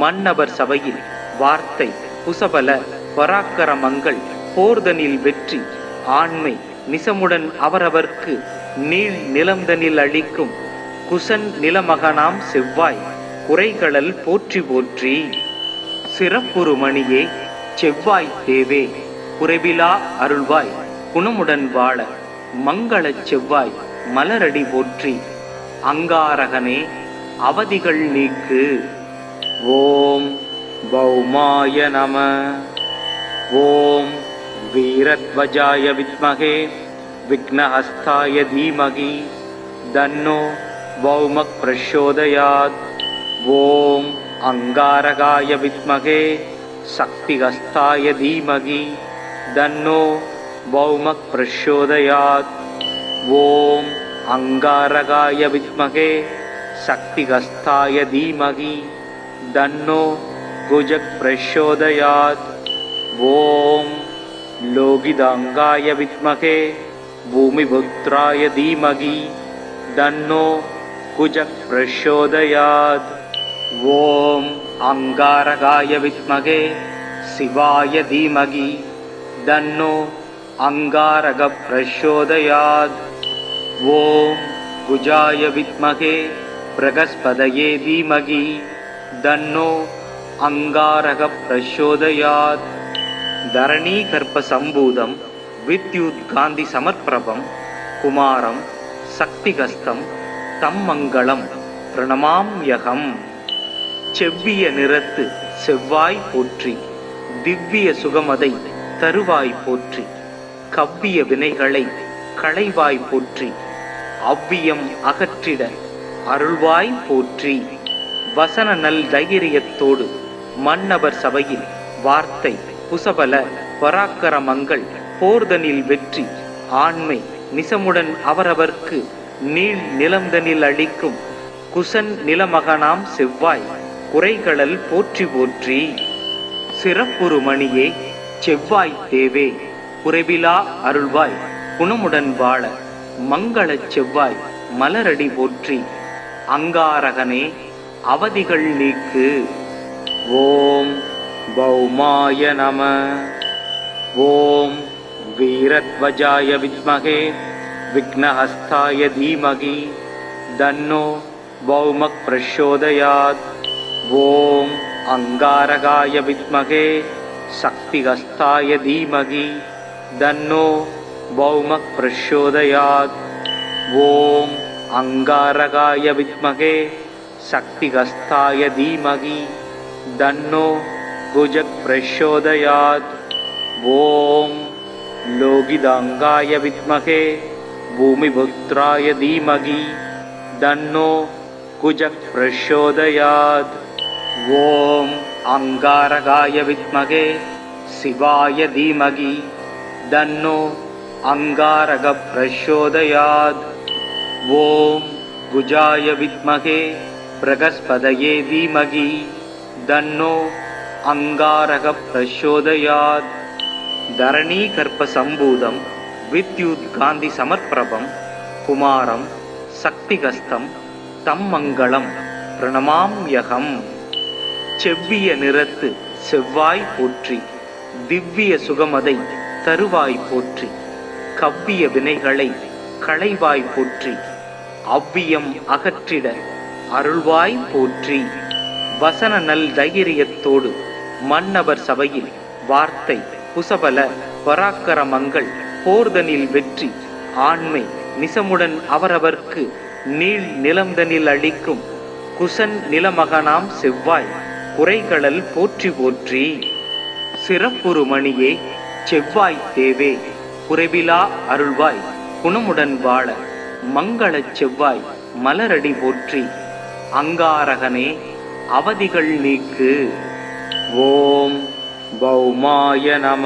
மன்னவர் சபையில் வார்த்தை குசபல பராக்கரமங்கள் போர்தனில் வெற்றி ஆண்மை நிசமுடன் அவரவர்க்கு நீள் நிலம்தனில் அளிக்கும் குசன் நிலமகனாம் செவ்வாய் குறைகளல் போற்றி போற்றி. சிறப்புறு மணியே செவ்வாய் தேவே குறைவிலா அருள்வாய் குணமுடன் வாழ மங்களச் செவ்வாய் மலரடி போற்றி. அங்காரகனே அவதிகள் நீக்கு. ஓம் பௌமாய நம. ஓம் வீரத்வஜாய வித்மகே விக்னஹஸ்தாய தீமகி தன்னோ பௌமக் பிரச்சோதயாத். ஓம் அங்காரகாய வித்மகே சக்திகஸ்தாய தீமகி தன்னோ பௌமக் பிரச்சோதயாத். ஓம் அங்காரகாய வித்மகே சக்திகஸ்தாய தீமகி தன்னோ குஜக் பிரச்சோதயாத். ஓம் லோகிதாங்காய வித்மகே பூமிபுத்ராய தீமகி தன்னோ குஜக் பிரச்சோதயாத். ஓம் அங்காரகாய வித்மகே சிவாய தீமகி தன்னோ அங்காரக பிரச்சோதயாத். ஓம் குஜாய வித்மகே பிரகஸ்பதயே தீமகி தன்னோ அங்காரக பிரச்சோதயாத். தரணீ கர்ப்ப சம்பூதம் வித்யுத் காந்தி சமர்ப்பிரபம் குமாரம் சக்திகஸ்தம் தம் மங்களம் பிரணமாம்யகம். செவ்விய நிறத்து செவ்வாய் போற்றி, திவ்ய சுகமதை தருவாய் போற்றி, கவ்விய வினைகளை களைவாய் போற்றி, அவ்வியம் அகற்றிட அருள்வாய் போற்றி. வசன நல் தைரியத்தோடு மன்னவர் சபையில் வார்த்தை குசபல பராக்கரமங்கள் போர்தனில் வெற்றி ஆண்மை நிசமுடன் அவரவர்க்கு நீள் நிலம்தனில் அளிக்கும் குசன் நிலமகனாம் செவ்வாய் குறைகளல் போற்றி போற்றி. சிறப்புறு மணியே செவ்வாய் தேவே குறைவிலா அருள்வாய் குணமுடன் வாழ மங்களச் செவ்வாய் மலரடி போற்றி. அங்காரகனே அவதிகள் நீக்கு. ஓம் பௌமாய நம. ஓம் வீரத்வஜாய வித்மகே விக்னஹஸ்தாய தீமகி தன்னோ பௌமக் பிரச்சோதயாத். ஓம் அங்காரகாய வித்மகே சக்திகஸ்தாய தீமகி தன்னோ பௌமக் பிரச்சோதயாத். ஓம் அங்காரகாய வித்மகே சக்திகஸ்தாய தீமகி தன்னோ குஜக் பிரச்சோதயாத். ஓம் லோகிதாங்காய வித்மகே பூமிபுத்ராய தீமகி தன்னோ குஜக் பிரச்சோதயாத். ஓம் அங்காரகாய வித்மகே சிவாய தீமகி தன்னோ அங்காரக பிரச்சோதயாத். ஓம் குஜாய வித்மகே பிரகஸ்பதயே தீமகி தன்னோ அங்காரக பிரச்சோதயாத். தரணீ கர்ப்ப சம்பூதம் வித்யுத் காந்தி சமர்ப்பிரபம் குமாரம் சக்திகஸ்தம் தம் மங்களம் பிரணமாம்யகம். செவ்விய நிறத்து செவ்வாய் போற்றி, திவ்ய சுகமதை தருவாய் போற்றி. கவ்விய வினைகளை களைவாய் போற்றி. அவ்வியம் அகற்றிட அருள்வாய் போற்றி. வசன நல் தைரியத்தோடு மன்னவர் சபையில் வார்த்தை புசபல பராக்கரமங்கள் போர்தனில் வெற்றி ஆண்மை நிசமுடன் அவரவர்க்கு நீள் நிலம்தனில் அளிக்கும் குசன் நிலமகனாம் செவ்வாய் குறைகளல் போற்றி போற்றி. சிறப்புறு மணியே செவ்வாய் தேவே குறைவிலா அருள்வாய் குணமுடன் வாழ மங்களச் செவ்வாய் மலரடி போற்றி. அங்காரகனே அவதிகள் நீக்கு. ஓம் பௌமாய நம.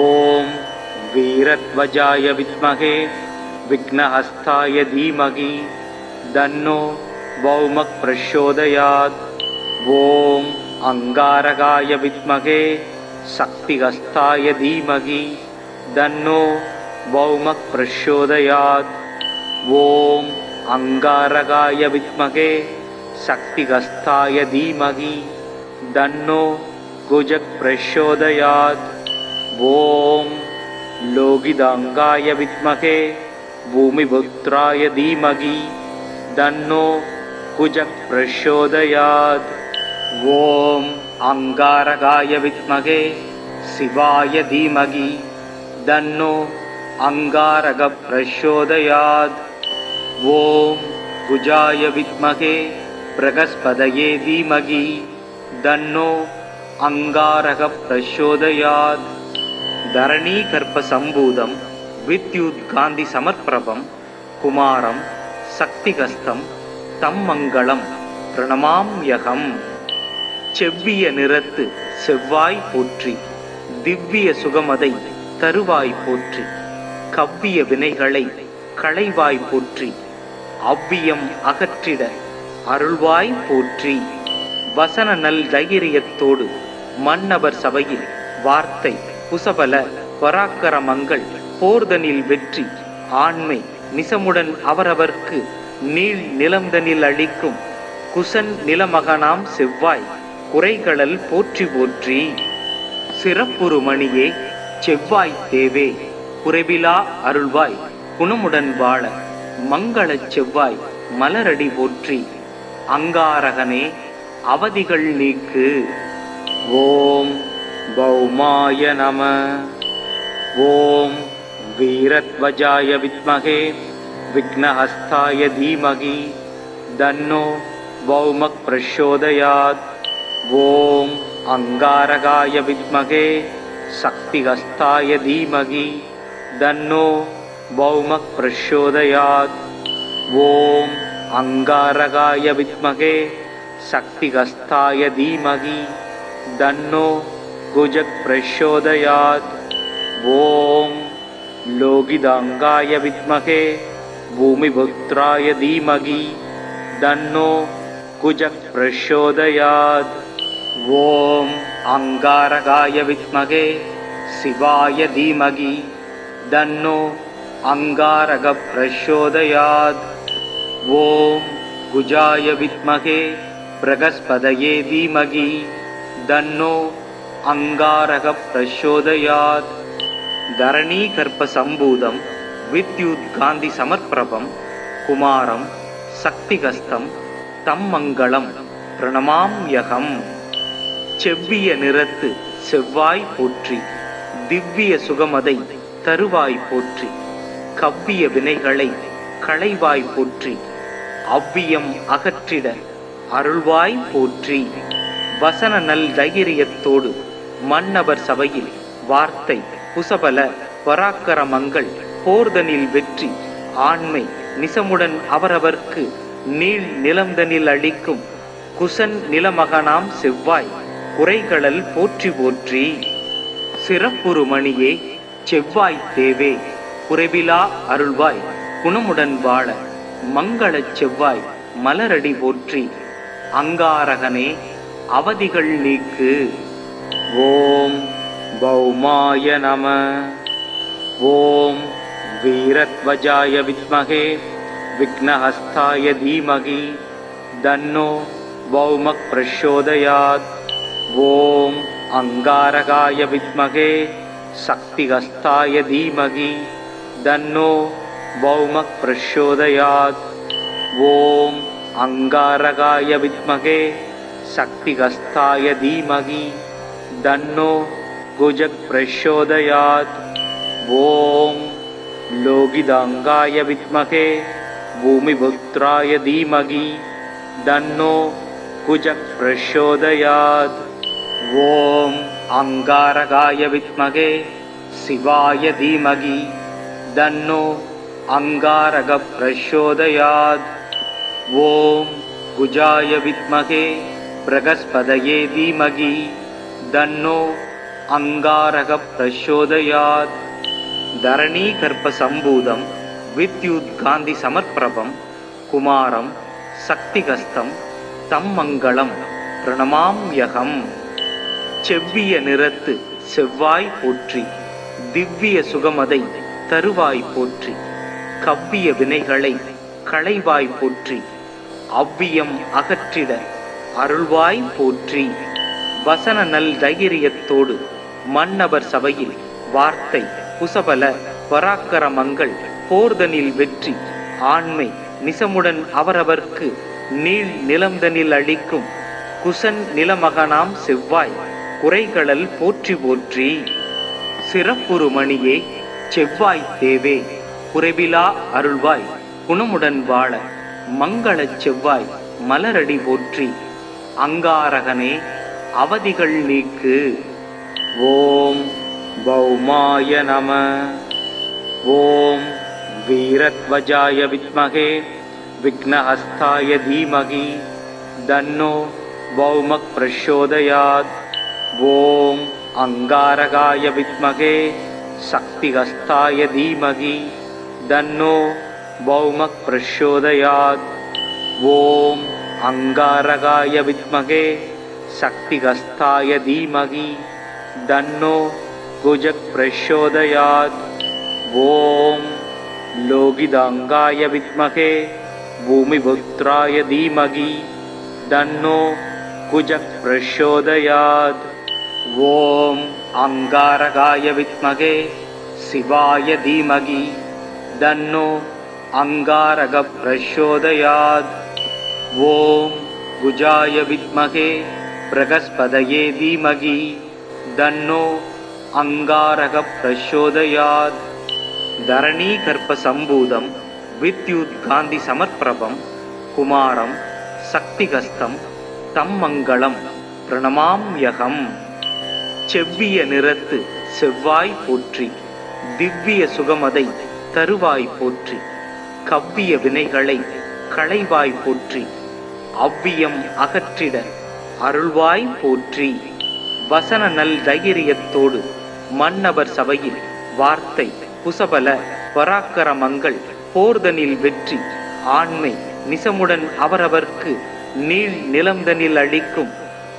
ஓம் வீரத்வஜாய வித்மகே விக்னஹஸ்தாய தீமகி தன்னோ பௌமக் பிரச்சோதயாத். ஓம் அங்காரகாய வித்மகே சக்திஹஸ்தாய தீமகி தன்னோ பௌமக் பிரச்சோதயாத். ஓம் அங்காரகாய வித்மகே சக்திஹஸ்தாய தீமகி தன்னோ குஜக் பிரச்சோதயாத். ஓம் லோகிதாங்காய வித்மகே பூமிபுத்ராய தீமகி தன்னோ குஜக் பிரச்சோதயாத். ஓம் அங்காரகாய வித்மகே சிவாய தீமகி தன்னோ அங்காரக பிரச்சோதயாத். ஓம் குஜாய வித்மகே பிரகஸ்பதயே தீமகி தன்னோ அங்காரக பிரச்சோதயாத். தரணீ கர்ப்ப சம்பூதம் வித்யுத் காந்தி சமர்ப்பிரபம் குமாரம் சக்திகஸ்தம் தம் மங்களம் பிரணமாம்யகம். செவ்விய நிறத்து செவ்வாய் போற்றி. திவ்ய சுகமதை தருவாய் போற்றி. கவ்விய வினைகளை களைவாய் போற்றி. அவ்வியம் அகற்றிட அருள்வாய் போற்றி. வசன நல் தைரியத்தோடு மன்னவர் சபையில் வார்த்தை புசபல பராக்கரமங்கள் போர்தனில் வெற்றி ஆண்மை நிசமுடன் அவரவர்க்கு நீள் நிலம்தனில் அளிக்கும் குசன் நிலமகனாம் செவ்வாய் குறைகளல் போற்றி போற்றி. சிறப்புறு மணியே செவ்வாய் தேவே குறைவிலா அருள்வாய் குணமுடன் வாழ மங்களச் செவ்வாய் மலரடி போற்றி. அங்காரகனே அவதிகள் நீக்கு. ஓம் பௌமாய நம. ஓம் வீரத்வஜாய வித்மகே விக்னஹஸ்தாய தீமகி தன்னோ பௌமக் பிரச்சோதயாத். ஓம் அங்காரகாய வித்மகே சக்திஹஸ்தாய தீமகி தன்னோ பௌமக் பிரச்சோதயாத். ஓம் அங்காரகாய வித்மகே சக்திஹஸ்தாய தீமகி தன்னோ குஜக் பிரச்சோதயாத். ஓம் லோகிதாங்காய வித்மகே பூமிபுத்ராய தீமகி தன்னோ குஜக் பிரச்சோதயாத். ஓம் அங்காரகாய வித்மகே சிவாய தீமகி தன்னோ அங்காரக பிரச்சோதயாத். ஓம் குஜாய வித்மகே பிரகஸ்பதயே தீமகி தன்னோ அங்காரக பிரச்சோதயாத். தரணீ கர்ப்ப சம்பூதம் வித்யுத் காந்தி சமர்ப்பிரபம் குமாரம் சக்திகஸ்தம் தம் மங்களம் பிரணமாம்யகம். செவ்விய நிறத்து செவ்வாய் போற்றி. திவ்ய சுகமதை தருவாய் போற்றி. கவ்விய வினைகளை களைவாய் போற்றி. அவ்வியம் அகற்றிட அருள்வாய் போற்றி. வசன நல் தைரியத்தோடு மன்னவர் சபையில் வார்த்தை புசபல பராக்கரமங்கள் போர்தனில் வெற்றி ஆண்மை நிசமுடன் அவரவர்க்கு நீள் நிலம்தனில் அளிக்கும் குசன் நிலமகனாம் செவ்வாய் குறைகளல் போற்றி போற்றி. சிறப்புறு மணியே செவ்வாய் தேவே குறைவிலா அருள்வாய் குணமுடன் வாழ மங்களச் செவ்வாய் மலரடி போற்றி. அங்காரகனே அவதிகள் நீக்கு. ஓம் பௌமாய நம. ஓம் வீரத்வஜாய வித்மகே விக்னஹஸ்தாய தீமகி தன்னோ பௌமக் பிரச்சோதயாத். ஓம் அங்காரகாய வித்மகே शक्तिहस्ताय धीमहि तन्नो भौमः प्रचोदयात्। ॐ अंगारकाय विद्महे शक्तिहस्ताय धीमहि तन्नो कुजः प्रचोदयात्। ॐ लोहितांगाय विद्महे भूमिपुत्राय धीमहि तन्नो कुजः प्रचोदयात्। ॐ अंगारकाय विद्महे शिवाय धीमहि तन्नो अंगारकः प्रचोदयात्। ॐ कुजाय विद्महे बृहस्पतये धीमहि तन्नो अंगारकः प्रचोदयात्। धरणीगर्भसम्भूतं विद्युत्कान्ति समर्प्रभं कुमारं शक्तिहस्तं तं मङ्गलं प्रणमाम्यहम्। செவ்விய நிறத்து செவ்வாய் போற்றி, திவ்ய சுகமதை தருவாய் போற்றி, கவ்விய வினைகளை களைவாய் போற்றி, அவ்வியம் அகற்றிட அருள்வாய் போற்றி. வசன நல் தைரியத்தோடு மன்னவர் சபையில் வார்த்தை குசபல பராக்கரமங்கள் போர்தனில் வெற்றி ஆண்மை நிசமுடன் அவரவர்க்கு நீள் நிலம்தனில் அளிக்கும் குசன் நிலமகனாம் செவ்வாய் குறைகளல் போற்றி போற்றி. சிறப்புறு மணியே செவ்வாய் தேவே குறைவிலா அருள்வாய் குணமுடன் வாழ மங்களச் செவ்வாய் மலரடி போற்றி. அங்காரகனே அவதிகள் நீக்கு. ஓம் பௌமாய நம. ஓம் வீரத்வஜாய வித்மகே விக்னஹஸ்தாய தீமகி தன்னோ பௌமः பிரச்சோதயாத். ஓம் அங்காரகாய வித்மகே சக்திஹஸ்தாய தீமகி தன்னோ பௌமः பிரச்சோதயாத். ஓம் அங்காரகாய வித்மகே சக்திஹஸ்தாய தீமகி தன்னோ குஜः பிரச்சோதயாத். ஓம் லோகிதாங்காய வித்மகே பூமிபுத்ராய தீமகி தன்னோ குஜः பிரச்சோதயாத். ஓம் அங்காரகாய வித்மகே சிவாய தீமகி தன்னோ அங்காரகः பிரச்சோதயாத். ஓம் குஜாய வித்மகே பிரகஸ்பதயே தீமகி தன்னோ அங்காரகः பிரச்சோதயாத். धरणीगर्भसम्भूतं विद्युत्कान्ति समर्प्रभं कुमारं शक्तिहस्तं तं मङ्गलं प्रणमाम्यहम्. செவ்விய நிறத்து செவ்வாய் போற்றி, திவ்ய சுகமதை தருவாய் போற்றி, கவ்விய வினைகளை களைவாய் போற்றி, அவ்வியம் அகற்றிட அருள்வாய் போற்றி. வசன நல் தைரியத்தோடு மன்னவர் சபையில் வார்த்தை குசபல பராக்கரமங்கள் போர்தனில் வெற்றி ஆண்மை நிசமுடன் அவரவர்க்கு நீள் நிலம்தனில் அளிக்கும்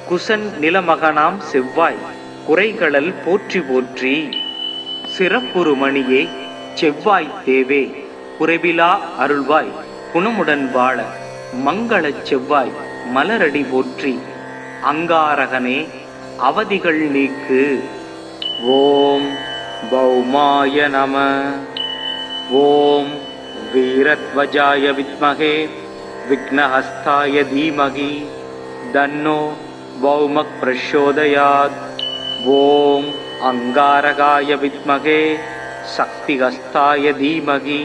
குசன் நிலமகனாம் செவ்வாய் குறைகளல் போற்றி போற்றி. சிறப்புறு மணியே செவ்வாய் தேவே குறைவிலா அருள்வாய் குணமுடன் வாழ மங்களச் செவ்வாய் மலரடி போற்றி. அங்காரகனே அவதிகள் நீக்கு. ஓம் பௌமாய நம. ஓம் வீரத்வஜாய வித்மகே விக்னஹஸ்தாய தீமகி தன்னோ பௌமः பிரச்சோதயாத். ஓம் அங்காரகாய வித்மகே சக்திஹஸ்தாய தீமகி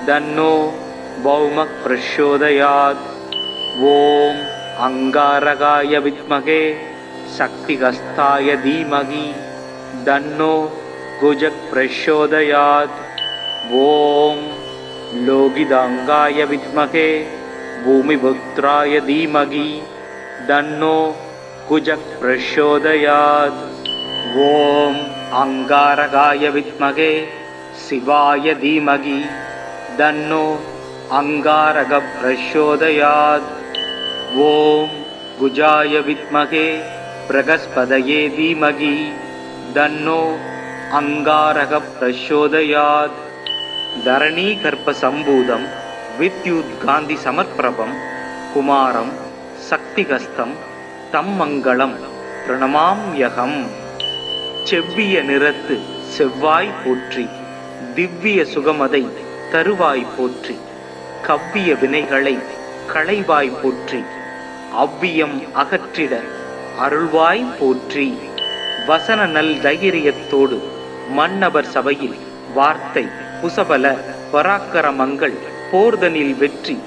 தன்னோ பௌமः பிரச்சோதயாத். ஓம் அங்காரகாய வித்மகே சக்திஹஸ்தாய தீமகி தன்னோ குஜः பிரச்சோதயாத். ஓம் லோகிதாங்காய வித்மகே பூமிபுத்ராய தீமகி தன்னோ குஜः பிரச்சோதயாத். ஓம் அங்காரகாய வித்மகே சிவாய தீமகி தன்னோ அங்காரகः பிரச்சோதயாத். ஓம் குஜாய வித்மகே பிரகஸ்பதயே தீமகி தன்னோ அங்காரகः பிரச்சோதயாத். धरणीगर्भसम्भूतं विद्युत्कान्ति समर्प्रभं कुमारं शक्तिहस्तं तं मङ्गलं प्रणमाम्यहम्. செவ்விய நிறத்து செவ்வாய் போற்றி. திவ்ய சுகமதை தருவாய் போற்றி. கவ்விய வினைகளை களைவாய் போற்றி. அவ்வியம் அகற்றிட அருள்வாய் போற்றி. வசன நல் தைரியத்தோடு மன்னவர் சபையில் வார்த்தை குசபல பராக்கரமங்கள் போர்தனில் வெற்றி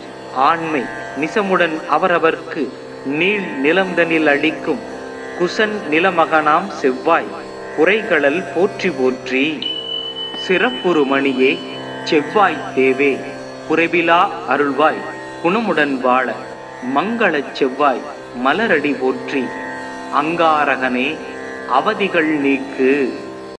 ஆண்மை நிசமுடன் அவரவர்க்கு நீள் நிலந்தனில் அளிக்கும் குசன் நிலமகனாம் செவ்வாய் குறைகளல் போற்றி போற்றி. சிறப்புறு மணியே செவ்வாய் தேவே குறைவிலா அருள்வாய் குணமுடன் வாழ மங்களச் செவ்வாய் மலரடி போற்றி. அங்காரகனே அவதிகள் நீக்கு.